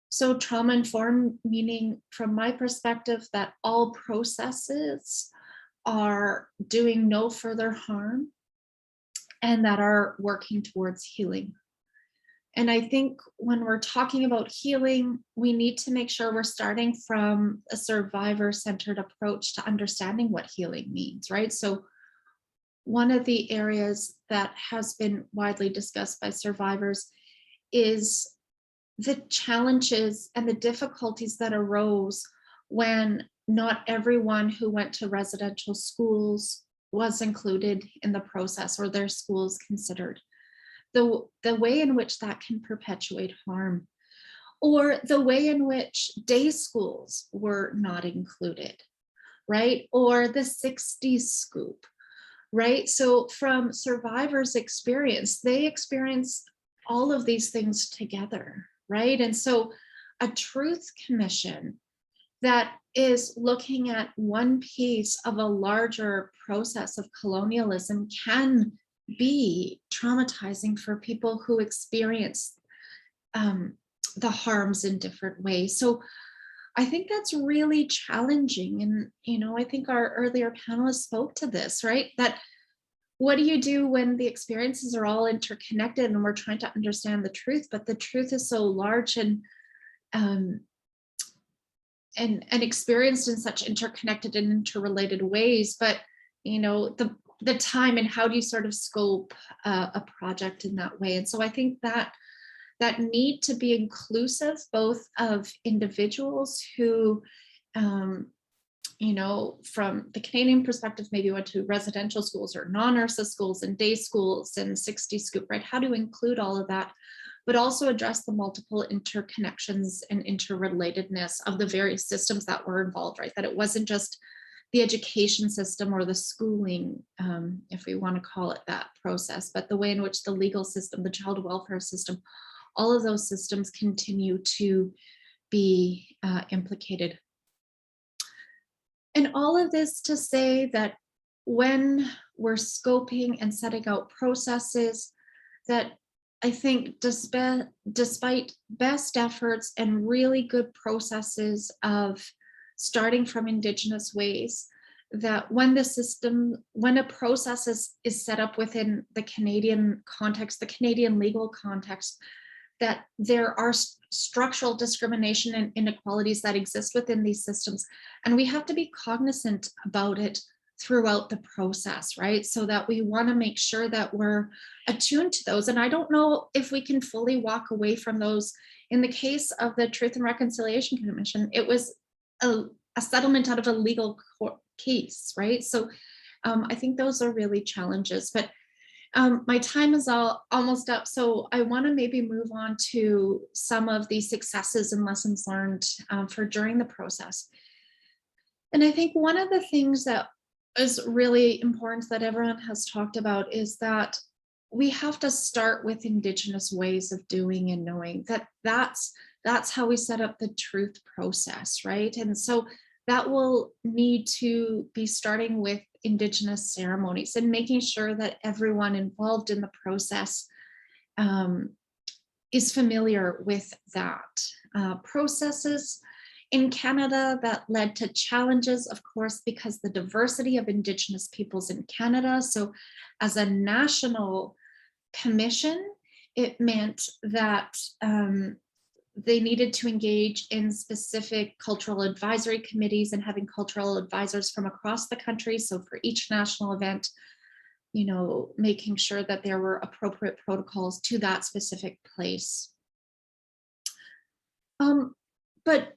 So trauma-informed, meaning from my perspective that all processes are doing no further harm and that are working towards healing. And I think when we're talking about healing, we need to make sure we're starting from a survivor-centered approach to understanding what healing means, right? So one of the areas that has been widely discussed by survivors is the challenges and the difficulties that arose when not everyone who went to residential schools was included in the process or their schools considered. The way in which that can perpetuate harm, or the way in which day schools were not included, right? Or the 60s scoop, right? So from survivors' experience, they experience all of these things together, right? And so a truth commission that is looking at one piece of a larger process of colonialism can be traumatizing for people who experience the harms in different ways. So I think that's really challenging. And, you know, I think our earlier panelists spoke to this, right? That what do you do when the experiences are all interconnected and we're trying to understand the truth, but the truth is so large and experienced in such interconnected and interrelated ways, but, you know, the time and how do you sort of scope a project in that way? And so I think that need to be inclusive, both of individuals who, you know, from the Canadian perspective, maybe went to residential schools or non-IRSA schools and day schools and 60 scoop, right? How to include all of that, but also address the multiple interconnections and interrelatedness of the various systems that were involved, right? That it wasn't just the education system or the schooling, if we want to call it that process, but the way in which the legal system, the child welfare system, all of those systems continue to be implicated. And all of this to say that when we're scoping and setting out processes, that I think despite best efforts and really good processes of starting from Indigenous ways, that when when a process is set up within the Canadian context, the Canadian legal context, that there are structural discrimination and inequalities that exist within these systems. And we have to be cognizant about it throughout the process, right? So that we want to make sure that we're attuned to those. And I don't know if we can fully walk away from those. In the case of the Truth and Reconciliation Commission, it was a settlement out of a legal court case, right? So I think those are really challenges, but my time is almost up. So I want to maybe move on to some of the successes and lessons learned for during the process. And I think one of the things that is really important that everyone has talked about is that we have to start with Indigenous ways of doing and knowing that that's how we set up the truth process, right? And so that will need to be starting with Indigenous ceremonies and making sure that everyone involved in the process is familiar with that. Processes in Canada that led to challenges, of course, because the diversity of Indigenous peoples in Canada. So as a national commission, it meant that they needed to engage in specific cultural advisory committees and having cultural advisors from across the country. So for each national event, you know, making sure that there were appropriate protocols to that specific place. But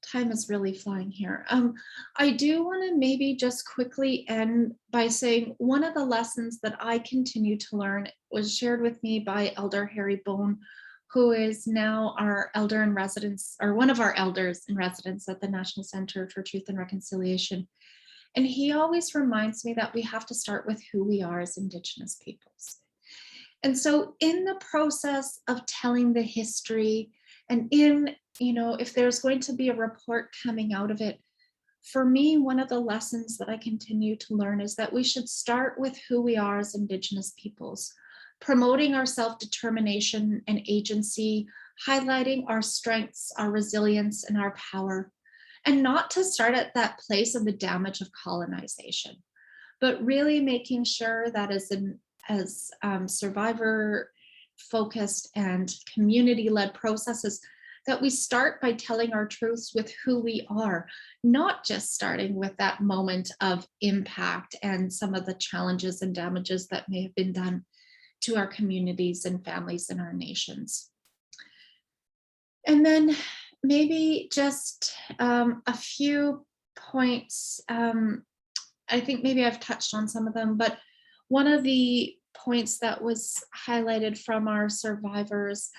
time is really flying here. I do want to maybe just quickly end by saying one of the lessons that I continue to learn was shared with me by Elder Harry Bone, who is now our elder in residence, or one of our elders in residence at the National Center for Truth and Reconciliation. And he always reminds me that we have to start with who we are as Indigenous peoples. And so in the process of telling the history, and in, you know, if there's going to be a report coming out of it, for me, one of the lessons that I continue to learn is that we should start with who we are as Indigenous peoples, promoting our self-determination and agency, highlighting our strengths, our resilience, and our power, and not to start at that place of the damage of colonization, but really making sure that as survivor-focused and community-led processes, that we start by telling our truths with who we are, not just starting with that moment of impact and some of the challenges and damages that may have been done to our communities and families in our nations. And then maybe just a few points. I think maybe I've touched on some of them, but one of the points that was highlighted from our survivors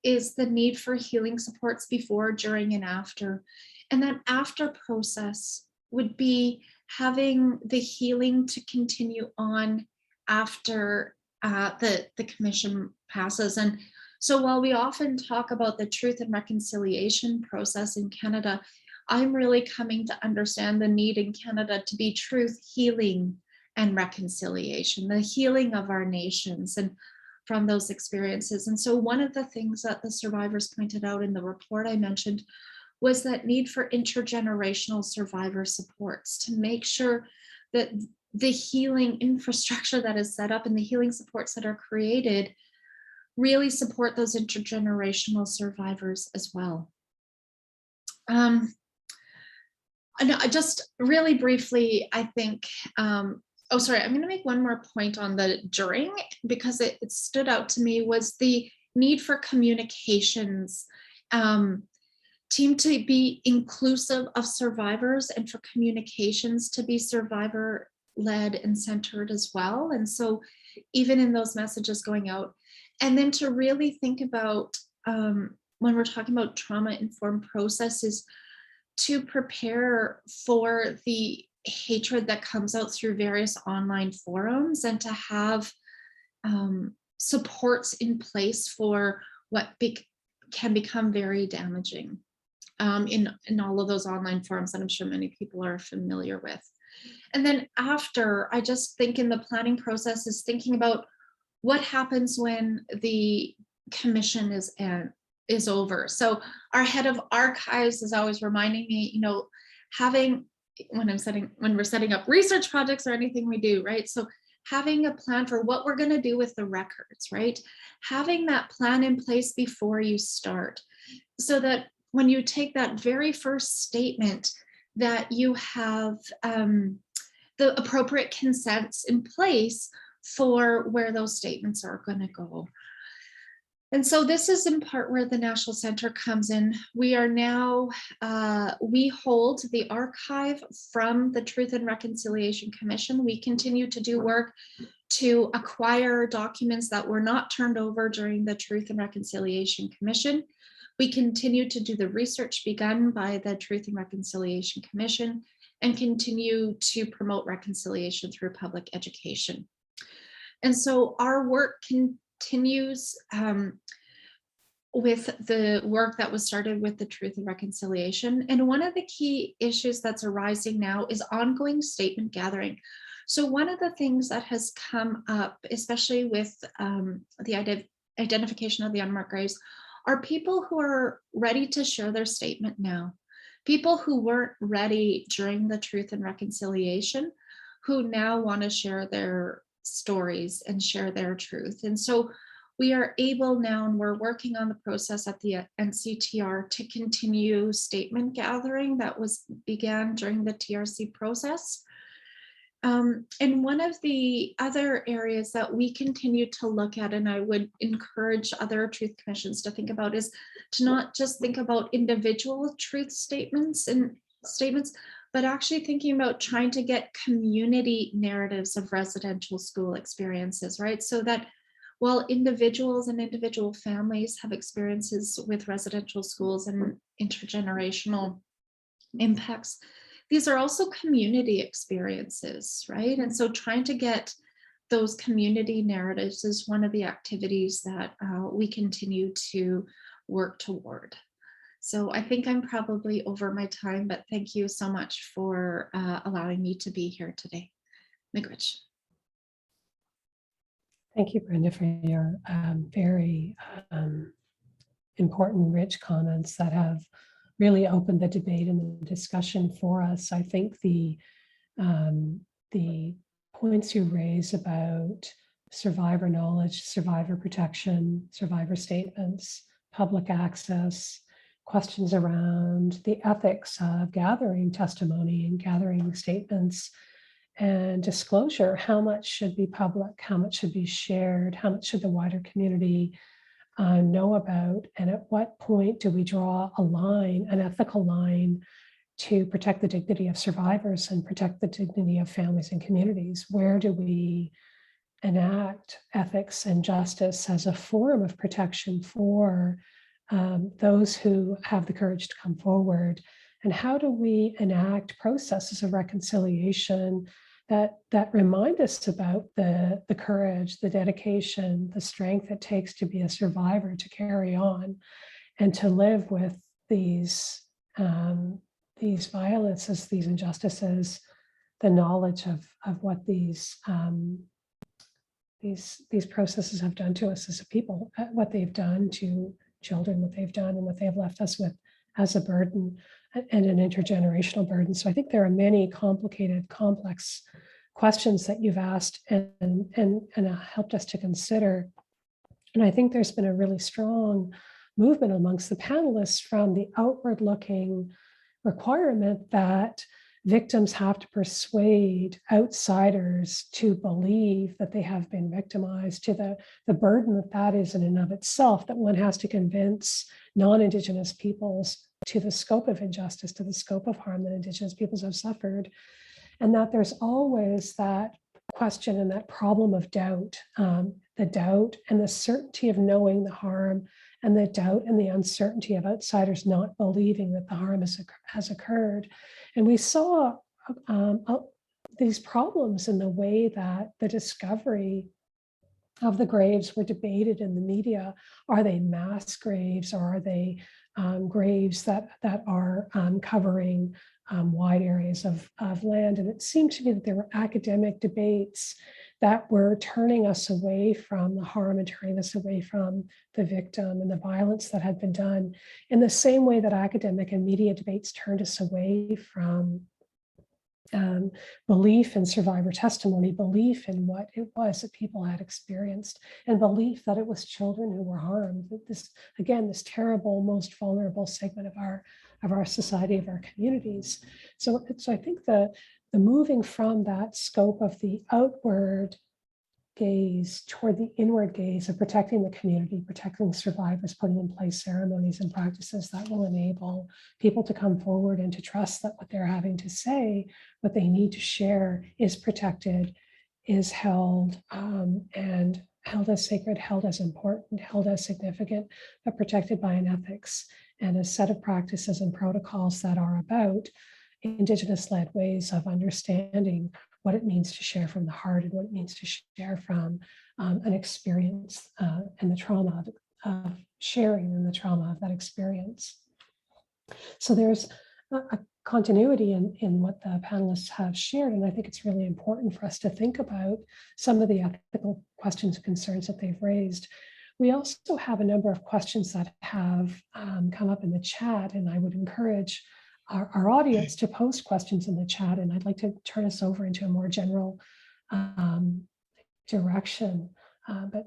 is the need for healing supports before, during, and after. And that after process would be having the healing to continue on after the commission passes. And so while we often talk about the truth and reconciliation process in Canada, I'm really coming to understand the need in Canada to be truth, healing, and reconciliation, the healing of our nations and from those experiences. And so one of the things that the survivors pointed out in the report I mentioned was that need for intergenerational survivor supports to make sure that the healing infrastructure that is set up and the healing supports that are created really support those intergenerational survivors as well. And just really briefly, I think, oh, sorry, I'm going to make one more point on the during, because it stood out to me, was the need for communications, team to be inclusive of survivors and for communications to be survivor-led and centered as well. And so even in those messages going out, and then to really think about when we're talking about trauma-informed processes, to prepare for the hatred that comes out through various online forums and to have supports in place for what can become very damaging in all of those online forums that I'm sure many people are familiar with. And then after, I just think in the planning process is thinking about what happens when the commission is over. So our head of archives is always reminding me, you know, having when we're setting up research projects or anything we do, right? So having a plan for what we're going to do with the records, right? Having that plan in place before you start, so that when you take that very first statement, that you have the appropriate consents in place for where those statements are going to go. And so this is in part where the National Center comes in. We are now, we hold the archive from the Truth and Reconciliation Commission. We continue to do work to acquire documents that were not turned over during the Truth and Reconciliation Commission. We continue to do the research begun by the Truth and Reconciliation Commission and continue to promote reconciliation through public education. And so our work continues with the work that was started with the Truth and Reconciliation. And one of the key issues that's arising now is ongoing statement gathering. So one of the things that has come up, especially with the identification of the unmarked graves, are people who are ready to share their statement now. People who weren't ready during the Truth and Reconciliation, who now want to share their stories and share their truth. And so we are able now, and we're working on the process at the NCTR to continue statement gathering that began during the TRC process. And one of the other areas that we continue to look at, and I would encourage other truth commissions to think about, is to not just think about individual truth statements, but actually thinking about trying to get community narratives of residential school experiences, right? So that while individuals and individual families have experiences with residential schools and intergenerational impacts, these are also community experiences, right? And so trying to get those community narratives is one of the activities that we continue to work toward. So I think I'm probably over my time, but thank you so much for allowing me to be here today. Miigwech. Thank you, Brenda, for your very important, rich comments that have really opened the debate and the discussion for us. I think the points you raise about survivor knowledge, survivor protection, survivor statements, public access, questions around the ethics of gathering testimony and gathering statements and disclosure. How much should be public? How much should be shared? How much should the wider community know about? And at what point do we draw a line, an ethical line, to protect the dignity of survivors and protect the dignity of families and communities? Where do we enact ethics and justice as a form of protection for those who have the courage to come forward? And how do we enact processes of reconciliation that remind us about the courage, the dedication, the strength it takes to be a survivor, to carry on and to live with these violences, these injustices, the knowledge of what these processes have done to us as a people, what they've done to children, what they've done and what they have left us with as a burden and an intergenerational burden. So I think there are many complicated, complex questions that you've asked and helped us to consider. And I think there's been a really strong movement amongst the panelists from the outward-looking requirement that victims have to persuade outsiders to believe that they have been victimized, to the burden that is in and of itself, that one has to convince non-Indigenous peoples to the scope of injustice, to the scope of harm that Indigenous peoples have suffered. And that there's always that question and that problem of doubt, the doubt and the certainty of knowing the harm, and the doubt and the uncertainty of outsiders not believing that the harm has occurred. And we saw these problems in the way that the discovery of the graves were debated in the media. Are they mass graves, or are they graves that are covering wide areas of land? And it seemed to me that there were academic debates that were turning us away from the harm and turning us away from the victim and the violence that had been done, in the same way that academic and media debates turned us away from belief in survivor testimony, belief in what it was that people had experienced, and belief that it was children who were harmed. That this, again, this terrible, most vulnerable segment of our society, of our communities. So I think the moving from that scope of the outward gaze toward the inward gaze of protecting the community, protecting survivors, putting in place ceremonies and practices that will enable people to come forward and to trust that what they're having to say, what they need to share, is protected, is held, and held as sacred, held as important, held as significant, but protected by an ethics and a set of practices and protocols that are about Indigenous-led ways of understanding what it means to share from the heart and what it means to share from an experience and the trauma of sharing and the trauma of that experience. So there's a continuity in what the panelists have shared, and I think it's really important for us to think about some of the ethical questions and concerns that they've raised. We also have a number of questions that have come up in the chat, and I would encourage our audience to post questions in the chat, and I'd like to turn us over into a more general direction, and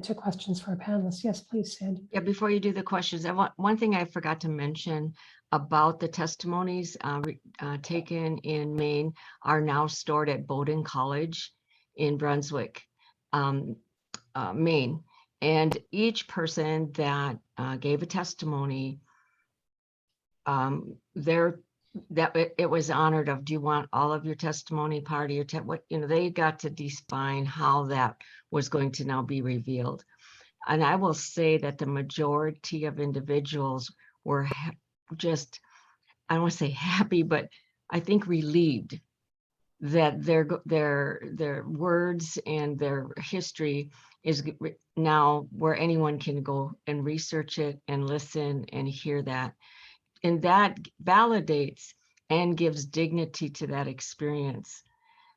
to questions for our panelists. Yes, please, Sandy. Yeah, before you do the questions, one thing I forgot to mention about the testimonies taken in Maine are now stored at Bowdoin College in Brunswick, Maine. And each person that gave a testimony, it was honored of, do you want all of your testimony part of your they got to define how that was going to now be revealed. And I will say that the majority of individuals were just, I don't want to say happy, but I think relieved that their words and their history is now where anyone can go and research it and listen and hear that. And that validates and gives dignity to that experience.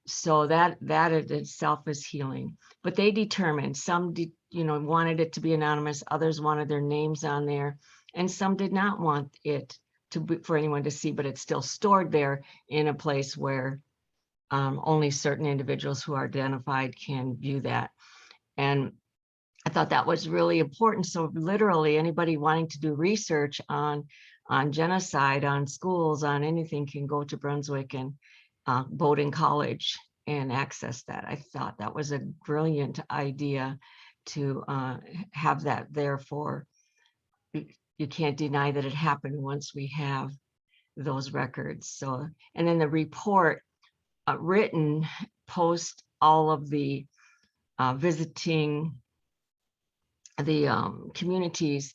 So that in itself is healing. But they determined, some wanted it to be anonymous, others wanted their names on there, and some did not want it to be for anyone to see, but it's still stored there in a place where only certain individuals who are identified can view that. And I thought that was really important. So literally anybody wanting to do research on genocide, on schools, on anything can go to Brunswick and Bowdoin College and access that. I thought that was a brilliant idea to have that there for, you can't deny that it happened once we have those records. So, and then the report written post all of the visiting the communities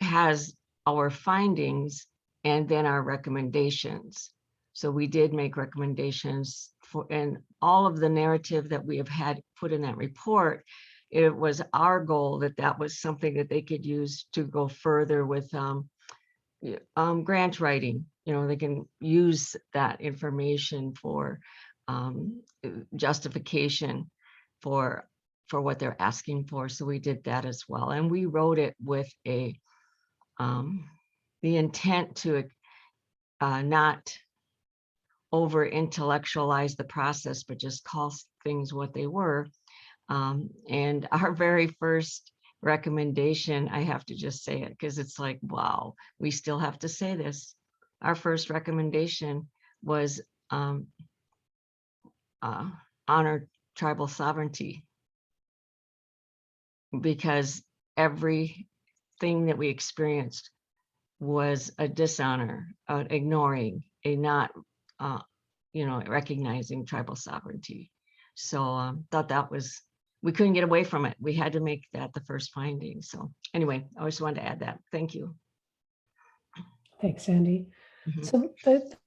has our findings and then our recommendations. So we did make recommendations for, and all of the narrative that we have had put in that report, it was our goal that that was something that they could use to go further with grant writing. They can use that information for justification for what they're asking for. So we did that as well. And we wrote it with the intent to not over intellectualize the process, but just call things what they were. And our very first recommendation, I have to just say it because it's like, wow, we still have to say this. Our first recommendation was honor tribal sovereignty, because everything that we experienced was a dishonor, ignoring, a not, recognizing tribal sovereignty. So thought that was, we couldn't get away from it. We had to make that the first finding. So anyway, I just wanted to add that. Thank you. Thanks, Sandy. Mm-hmm. So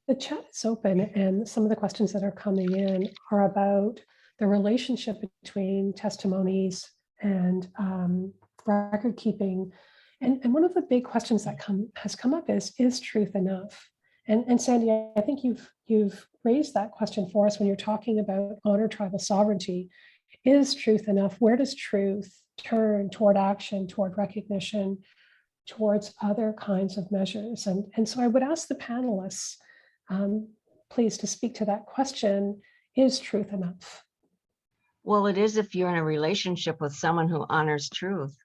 the chat is open, and some of the questions that are coming in are about the relationship between testimonies and record keeping. And one of the big questions that has come up is truth enough? And Sandy, I think you've raised that question for us when you're talking about honor tribal sovereignty. Is truth enough? Where does truth turn toward action, toward recognition, towards other kinds of measures? And so I would ask the panelists, please, to speak to that question, is truth enough? Well, it is if you're in a relationship with someone who honors truth.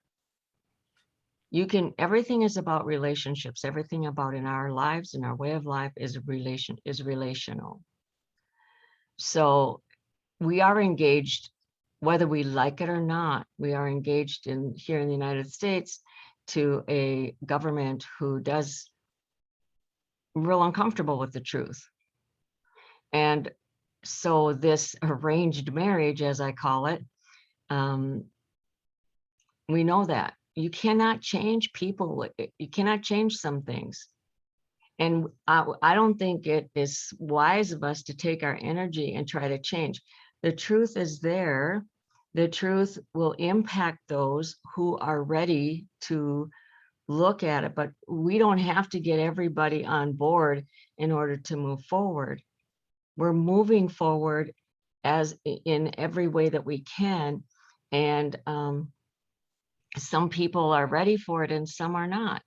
Everything is about relationships. Everything about in our lives and our way of life is relational. So we are engaged, whether we like it or not, we are engaged here in the United States to a government who does real uncomfortable with the truth. And so this arranged marriage, as I call it, we know that you cannot change people. You cannot change some things. And I don't think it is wise of us to take our energy and try to change. The truth is there. The truth will impact those who are ready to look at it, but we don't have to get everybody on board in order to move forward. We're moving forward as in every way that we can. And some people are ready for it and some are not.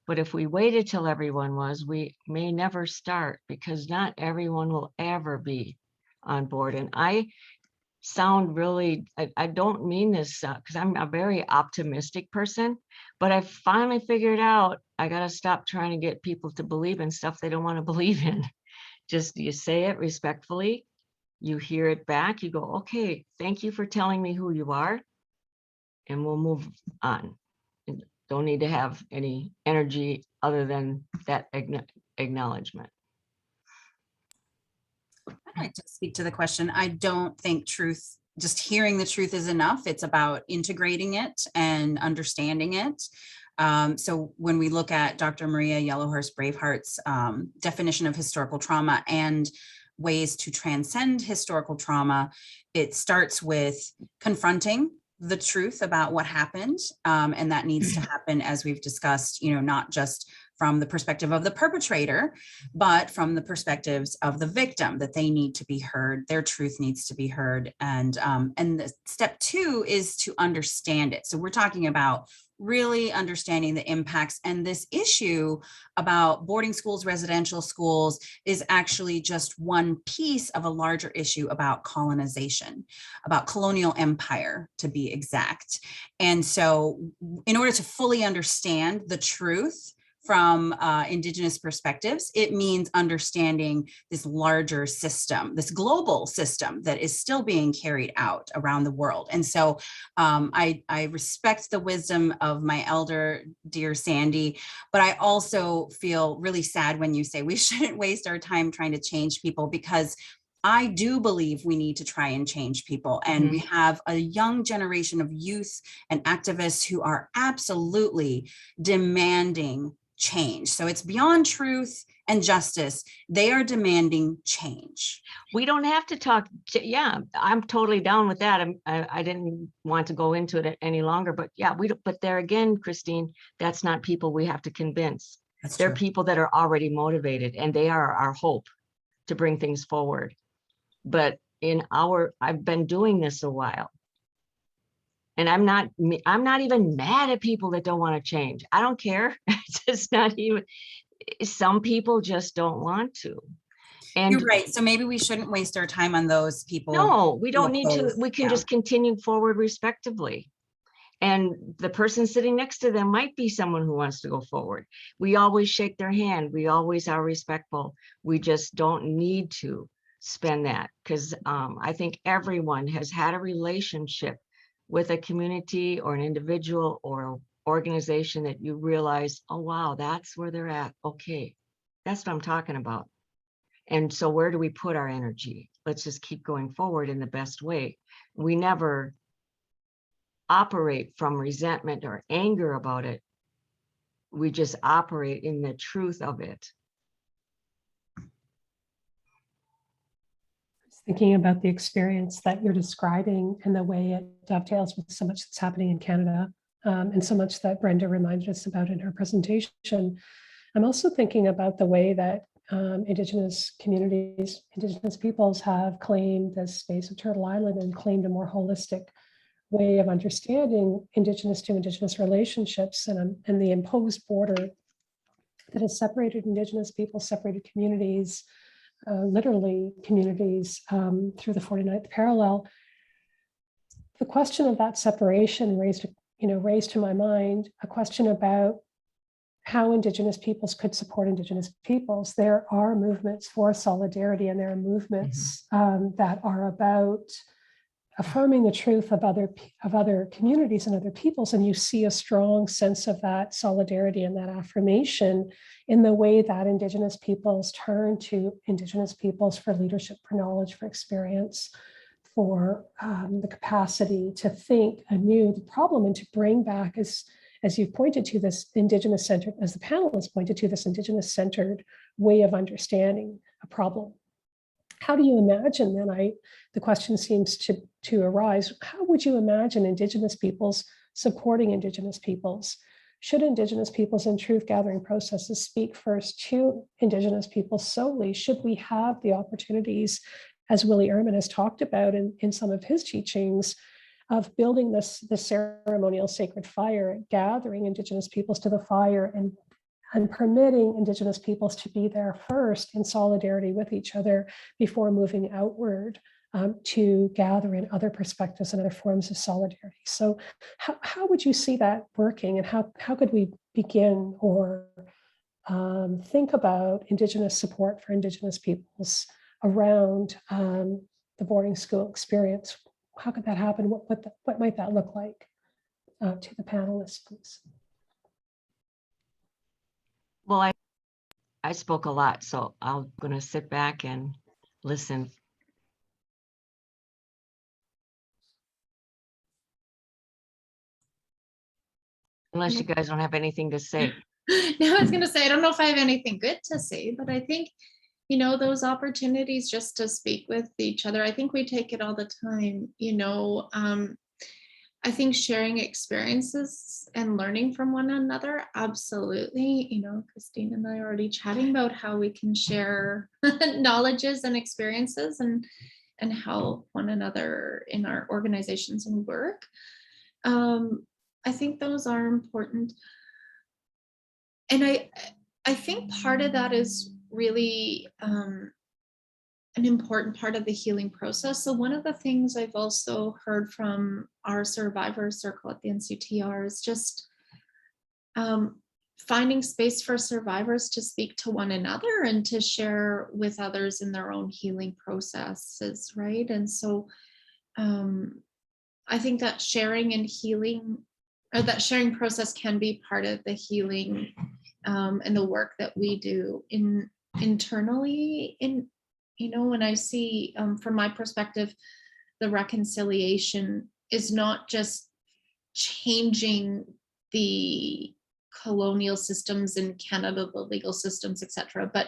But if we waited till everyone was, we may never start, because not everyone will ever be on board. And I sound really, I don't mean this because I'm a very optimistic person, but I finally figured out I got to stop trying to get people to believe in stuff they don't want to believe in. Just you say it respectfully, you hear it back, you go, okay, thank you for telling me who you are, and we'll move on. Don't need to have any energy other than that acknowledgement. I'd like to speak to the question. I don't think just hearing the truth is enough. It's about integrating it and understanding it. So when we look at Dr. Maria Yellowhurst Braveheart's definition of historical trauma and ways to transcend historical trauma, it starts with confronting the truth about what happened. And that needs to happen, as we've discussed, not just from the perspective of the perpetrator, but from the perspectives of the victim, that they need to be heard, their truth needs to be heard. And the step two is to understand it. So we're talking about really understanding the impacts, and this issue about boarding schools, residential schools is actually just one piece of a larger issue about colonization, about colonial empire, to be exact. And so in order to fully understand the truth from Indigenous perspectives, it means understanding this larger system, this global system that is still being carried out around the world. And so I respect the wisdom of my elder, dear Sandy, but I also feel really sad when you say we shouldn't waste our time trying to change people, because I do believe we need to try and change people. And we have a young generation of youth and activists who are absolutely demanding change. So it's beyond truth and justice. They are demanding change. We don't have to talk. Yeah, I'm totally down with that. I didn't want to go into it any longer, but yeah, but there again, Christine, that's not people we have to convince. They're people that are already motivated, and they are our hope to bring things forward. But I've been doing this a while. And I'm not even mad at people that don't want to change. I don't care. It's just not even, some people just don't want to. And you're right. So maybe we shouldn't waste our time on those people. No, we don't need to. We can just continue forward respectively. And the person sitting next to them might be someone who wants to go forward. We always shake their hand. We always are respectful. We just don't need to spend that, because I think everyone has had a relationship with a community or an individual or an organization that you realize, oh, wow, that's where they're at. Okay, that's what I'm talking about. And so where do we put our energy? Let's just keep going forward in the best way. We never operate from resentment or anger about it. We just operate in the truth of it. Thinking about the experience that you're describing and the way it dovetails with so much that's happening in Canada, and so much that Brenda reminded us about in her presentation. I'm also thinking about the way that Indigenous communities, Indigenous peoples have claimed this space of Turtle Island and claimed a more holistic way of understanding Indigenous to Indigenous relationships, and the imposed border that has separated Indigenous people, separated communities, literally communities through the 49th parallel, the question of that separation raised to my mind a question about how Indigenous peoples could support Indigenous peoples. There are movements for solidarity, and there are movements that are about affirming the truth of other communities and other peoples. And you see a strong sense of that solidarity and that affirmation in the way that Indigenous peoples turn to Indigenous peoples for leadership, for knowledge, for experience, for the capacity to think anew the problem and to bring back, as you've pointed to, this Indigenous-centered, as the panelists pointed to, this Indigenous-centered way of understanding a problem. How do you imagine then, the question seems to arise, how would you imagine Indigenous peoples supporting Indigenous peoples? Should Indigenous peoples in truth gathering processes speak first to Indigenous peoples solely? Should we have the opportunities, as Willie Ehrman has talked about in some of his teachings, of building this ceremonial sacred fire, gathering Indigenous peoples to the fire and permitting Indigenous peoples to be there first in solidarity with each other before moving outward to gather in other perspectives and other forms of solidarity? So how would you see that working, and how could we begin or think about Indigenous support for Indigenous peoples around the boarding school experience? How could that happen? What might that look like? To the panelists, please. Well, I spoke a lot, so I'm going to sit back and listen. Unless you guys don't have anything to say. No, I was going to say, I don't know if I have anything good to say, but I think, those opportunities just to speak with each other, I think we take it all the time, I think sharing experiences and learning from one another, absolutely. Christine and I are already chatting about how we can share knowledges and experiences and help one another in our organizations and work. I think those are important. And I think part of that is really an important part of the healing process. So one of the things I've also heard from our survivor circle at the NCTR is just finding space for survivors to speak to one another and to share with others in their own healing processes, right? And so I think that sharing and healing, or that sharing process, can be part of the healing and the work that we do internally. When I see, from my perspective, the reconciliation is not just changing the colonial systems in Canada, the legal systems, etc., but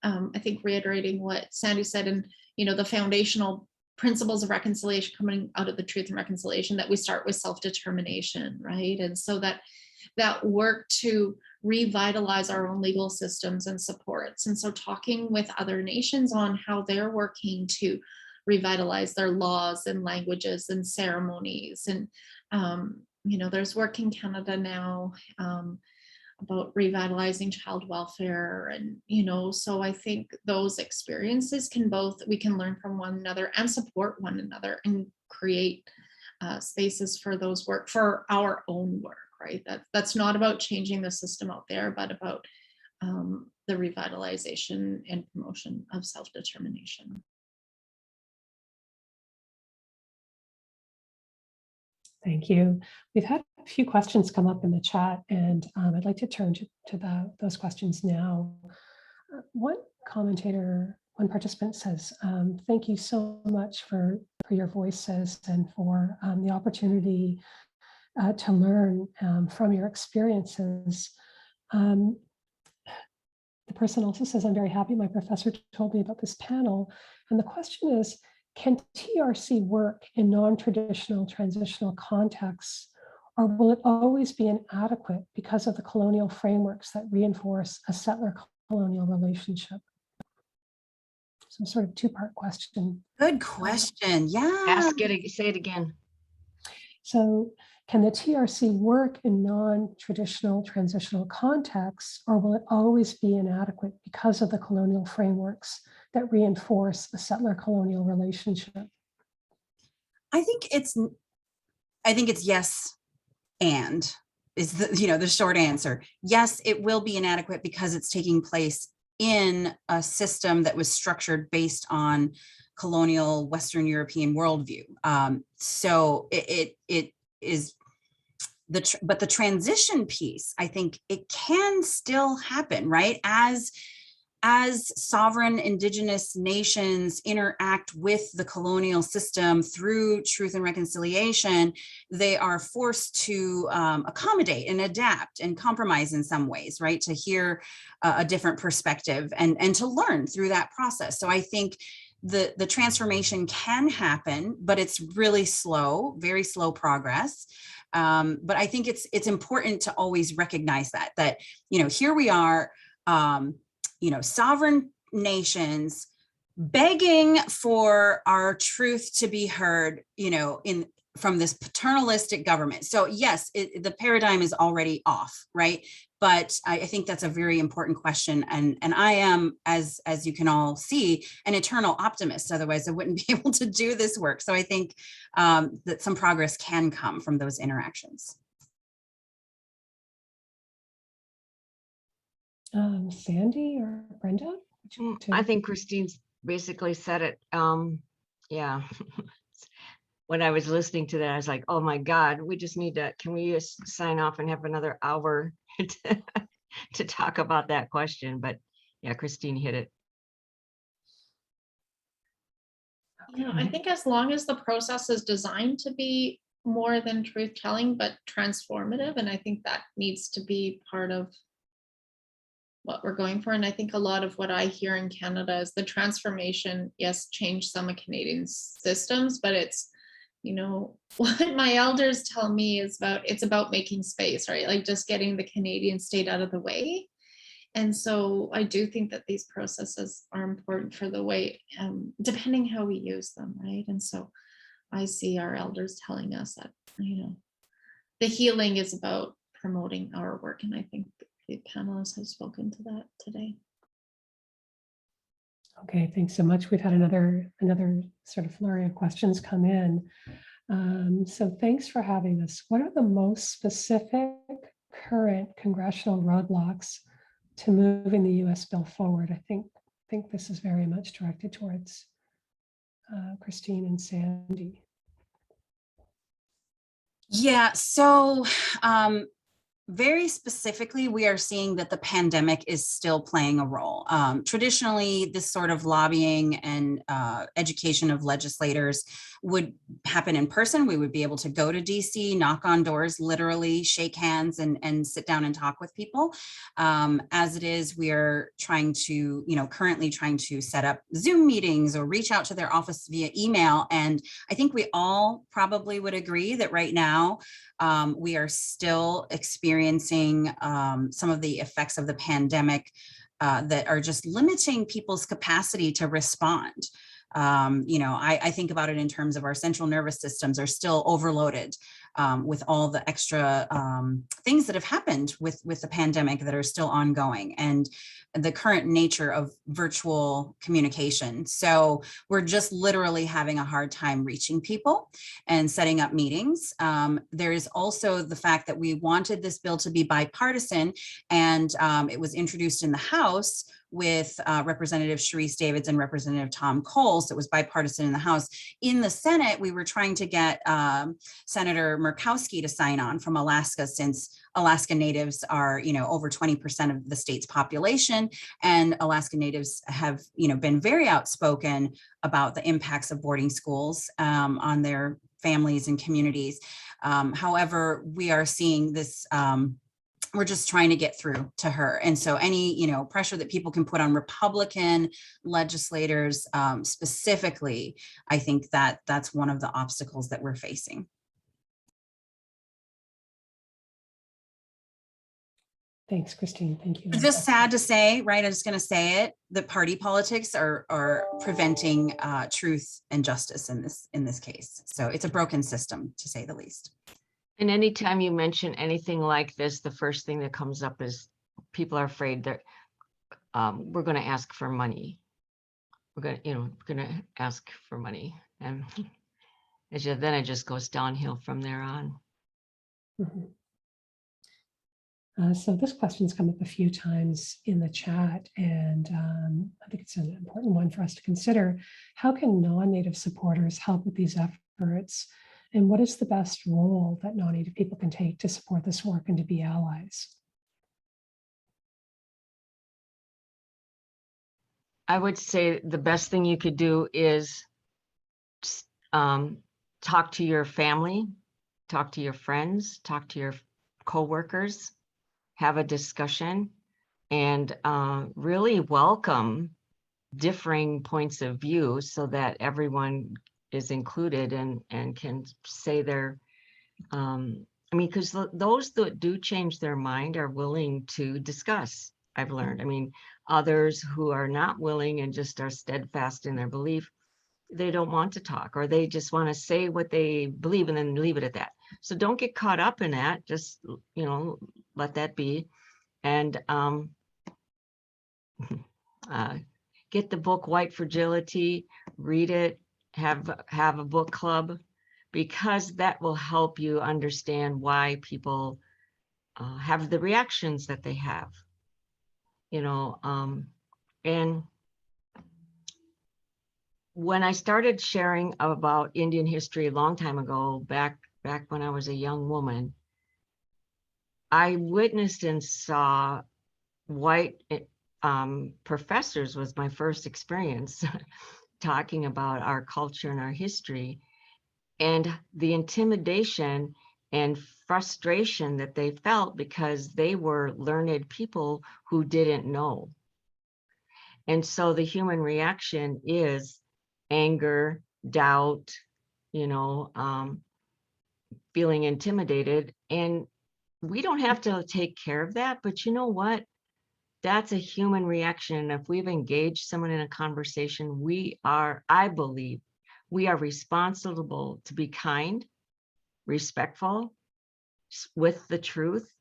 I think reiterating what Sandy said, and the foundational principles of reconciliation coming out of the truth and reconciliation, that we start with self-determination, right? And so that work to revitalize our own legal systems and supports. And so talking with other nations on how they're working to revitalize their laws and languages and ceremonies. And, there's work in Canada now about revitalizing child welfare. And, so I think those experiences we can learn from one another and support one another and create spaces for those work, for our own work. Right? That's not about changing the system out there, but about the revitalization and promotion of self-determination. Thank you. We've had a few questions come up in the chat, and I'd like to turn to those questions now. One participant says, thank you so much for your voices and for the opportunity to learn from your experiences. The person also says, I'm very happy my professor told me about this panel. And the question is, can TRC work in non-traditional transitional contexts, or will it always be inadequate because of the colonial frameworks that reinforce a settler-colonial relationship? Some sort of two-part question. Good question. Yeah. Say it again. So can the TRC work in non-traditional transitional contexts, or will it always be inadequate because of the colonial frameworks that reinforce a settler-colonial relationship? I think it's yes, and is the short answer. Yes, it will be inadequate because it's taking place in a system that was structured based on colonial Western European worldview. So it is but the transition piece, I think it can still happen, right? As sovereign indigenous nations interact with the colonial system through truth and reconciliation, they are forced to accommodate and adapt and compromise in some ways, right? To hear a different perspective and to learn through that process. So I think the transformation can happen, but it's really slow, very slow progress. But I think it's important to always recognize that, here we are, sovereign nations begging for our truth to be heard, from this paternalistic government. So yes, the paradigm is already off, right? But I think that's a very important question. And I am, as you can all see, an eternal optimist. Otherwise, I wouldn't be able to do this work. So I think that some progress can come from those interactions. Sandy or Brenda? I think Christine's basically said it. Yeah. When I was listening to that, I was like, oh my God, we just need to, can we just sign off and have another hour to talk about that question? But yeah, Christine hit it. I think as long as the process is designed to be more than truth telling, but transformative, and I think that needs to be part of what we're going for. And I think a lot of what I hear in Canada is the transformation, yes, change some of Canadian systems, but it's, what my elders tell me is it's about making space, right? Like just getting the Canadian state out of the way. And so I do think that these processes are important for the way, depending how we use them, right? And so I see our elders telling us that, the healing is about promoting our work. And I think the panelists have spoken to that today. Okay, thanks so much. We've had another sort of flurry of questions come in. So thanks for having us. What are the most specific current congressional roadblocks to moving the U.S. bill forward? I think this is very much directed towards Christine and Sandy. Yeah, so very specifically, we are seeing that the pandemic is still playing a role. Traditionally, this sort of lobbying and education of legislators would happen in person. We would be able to go to DC, knock on doors, literally shake hands and sit down and talk with people. As it is, we are trying to, currently trying to set up Zoom meetings or reach out to their office via email. And I think we all probably would agree that right now, we are still experiencing some of the effects of the pandemic that are just limiting people's capacity to respond. I think about it in terms of our central nervous systems are still overloaded with all the extra things that have happened with the pandemic that are still ongoing, and the current nature of virtual communication. So we're just literally having a hard time reaching people and setting up meetings. There is also the fact that we wanted this bill to be bipartisan, and it was introduced in the House with Representative Sharice Davids and Representative Tom Cole. So it was bipartisan in the House. In the Senate, we were trying to get Senator Murkowski to sign on from Alaska, since Alaska Natives are, over 20% of the state's population. And Alaska Natives have, been very outspoken about the impacts of boarding schools on their families and communities. However, we are seeing this, we're just trying to get through to her. And so any, pressure that people can put on Republican legislators specifically, I think that that's one of the obstacles that we're facing. Thanks, Christine. Thank you. It's just sad to say, right? I'm just going to say it, that party politics are preventing truth and justice in this case. So it's a broken system, to say the least. And anytime you mention anything like this, the first thing that comes up is people are afraid that we're going to ask for money. we're gonna ask for money, and then it just goes downhill from there on. Mhm. So this question's come up a few times in the chat, and I think it's an important one for us to consider. How can non-Native supporters help with these efforts? And what is the best role that non-Native people can take to support this work and to be allies? I would say the best thing you could do is talk to your family, talk to your friends, talk to your coworkers, have a discussion, and really welcome differing points of view so that everyone is included and can say their, I mean, because those that do change their mind are willing to discuss, I've learned. I mean, others who are not willing and just are steadfast in their belief, they don't want to talk, or they just want to say what they believe and then leave it at that. So don't get caught up in that. Just, let that be. And get the book White Fragility, read it, have a book club, because that will help you understand why people have the reactions that they have. And when I started sharing about Indian history a long time ago, back when I was a young woman, I witnessed and saw white professors was my first experience talking about our culture and our history, and the intimidation and frustration that they felt because they were learned people who didn't know. And so the human reaction is anger, doubt, feeling intimidated. And we don't have to take care of that, but you know what? That's a human reaction. If we've engaged someone in a conversation, I believe, we are responsible to be kind, respectful, with the truth,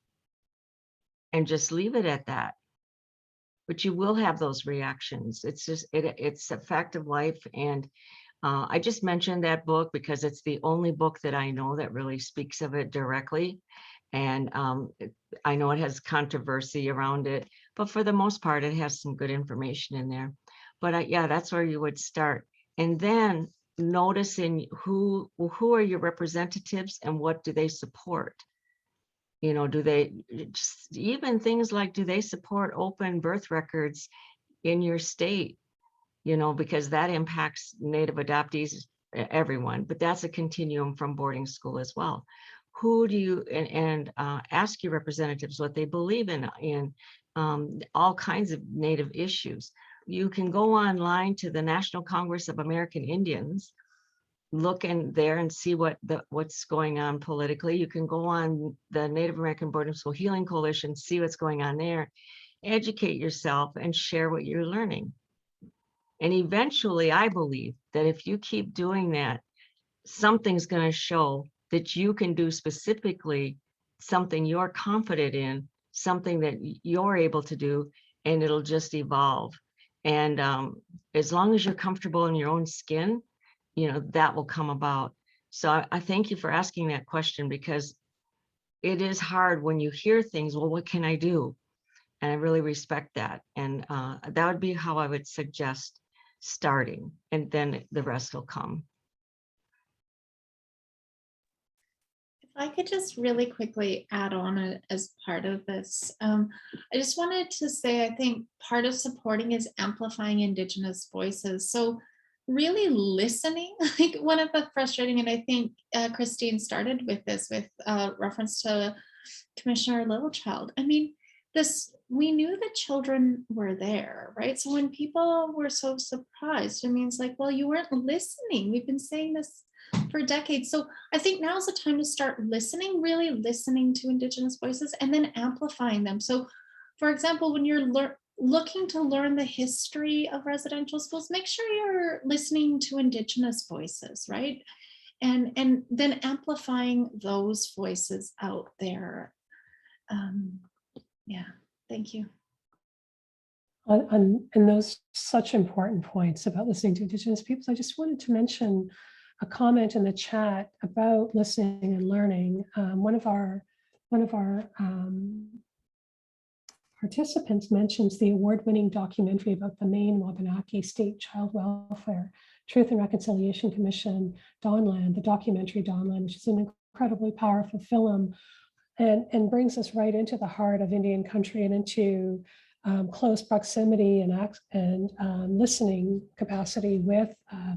and just leave it at that. But you will have those reactions. It's just, it's a fact of life. And I just mentioned that book because it's the only book that I know that really speaks of it directly. And I know it has controversy around it, but for the most part, it has some good information in there. But yeah, that's where you would start. And then noticing who are your representatives and what do they support? Do they just, even things like, do they support open birth records in your state? Because that impacts Native adoptees, everyone, but that's a continuum from boarding school as well. Who do you, and ask your representatives what they believe in all kinds of Native issues. You can go online to the National Congress of American Indians, look in there and see what's going on politically. You can go on the Native American Boarding School Healing Coalition, see what's going on there, educate yourself and share what you're learning. And eventually, I believe that if you keep doing that, something's going to show that you can do specifically something you're confident in, something that you're able to do, and it'll just evolve. And as long as you're comfortable in your own skin, that will come about. So I thank you for asking that question, because it is hard when you hear things, well, what can I do? And I really respect that. And that would be how I would suggest starting, and then the rest will come. If I could just really quickly add on as part of this, I just wanted to say, I think part of supporting is amplifying Indigenous voices. So really listening, like one of the frustrating, and I think Christine started with this with reference to Commissioner Littlechild. I mean, we knew that children were there, right? So when people were so surprised, it means like, well, you weren't listening. We've been saying this for decades. So I think now's the time to start listening, really listening to Indigenous voices and then amplifying them. So for example, when you're looking to learn the history of residential schools, make sure you're listening to Indigenous voices, right? And then amplifying those voices out there. Yeah, thank you. and those such important points about listening to Indigenous peoples. I just wanted to mention a comment in the chat about listening and learning. One of our participants mentions the award-winning documentary about the Maine Wabanaki State Child Welfare Truth and Reconciliation Commission, Dawnland, the documentary Dawnland, which is an incredibly powerful film and brings us right into the heart of Indian country and into close proximity and listening capacity with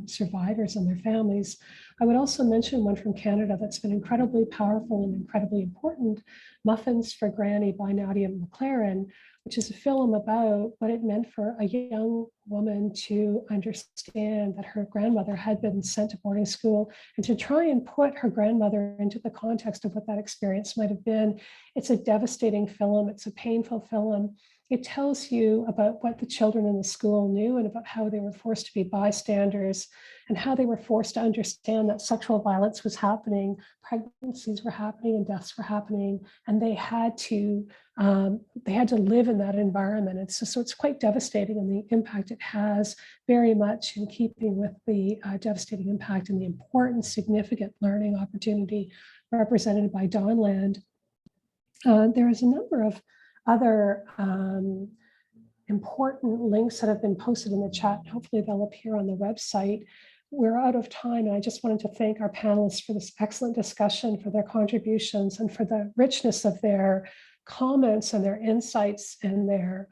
survivors and their families. I would also mention one from Canada that's been incredibly powerful and incredibly important, Muffins for Granny by Nadia McLaren, which is a film about what it meant for a young woman to understand that her grandmother had been sent to boarding school and to try and put her grandmother into the context of what that experience might have been. It's a devastating film. It's a painful film. It tells you about what the children in the school knew and about how they were forced to be bystanders and how they were forced to understand that sexual violence was happening, pregnancies were happening and deaths were happening, and they had to live in that environment. So it's quite devastating, and the impact it has very much in keeping with the devastating impact and the important, significant learning opportunity represented by Dawnland. There is a number of other important links that have been posted in the chat. Hopefully they'll appear on the website. We're out of time, and I just wanted to thank our panelists for this excellent discussion, for their contributions, and for the richness of their comments and their insights and their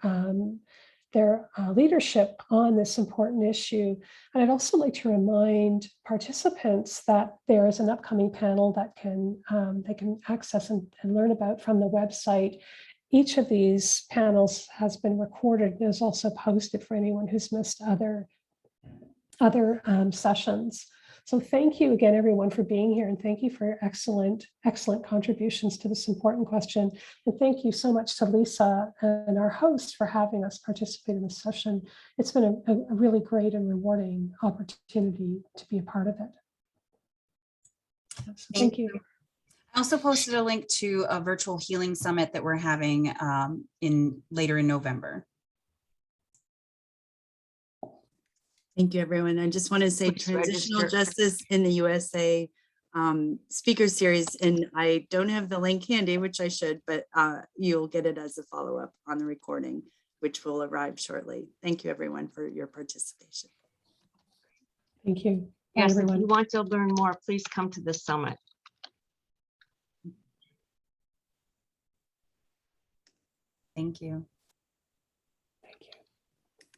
leadership on this important issue. And I'd also like to remind participants that there is an upcoming panel that they can access and learn about from the website. Each of these panels has been recorded and is also posted for anyone who's missed other sessions. So thank you again, everyone, for being here, and thank you for your excellent contributions to this important question. And thank you so much to Lisa and our host for having us participate in this session. It's been a really great and rewarding opportunity to be a part of it. So thank you. I also posted a link to a virtual healing summit that we're having later in November. Thank you, everyone. I just want to say Please Transitional register. Justice in the USA speaker series, and I don't have the link handy, which I should, but you'll get it as a follow-up on the recording, which will arrive shortly. Thank you, everyone, for your participation. Thank you. Bye, Yes, everyone. if you want to learn more, please come to the summit. Thank you.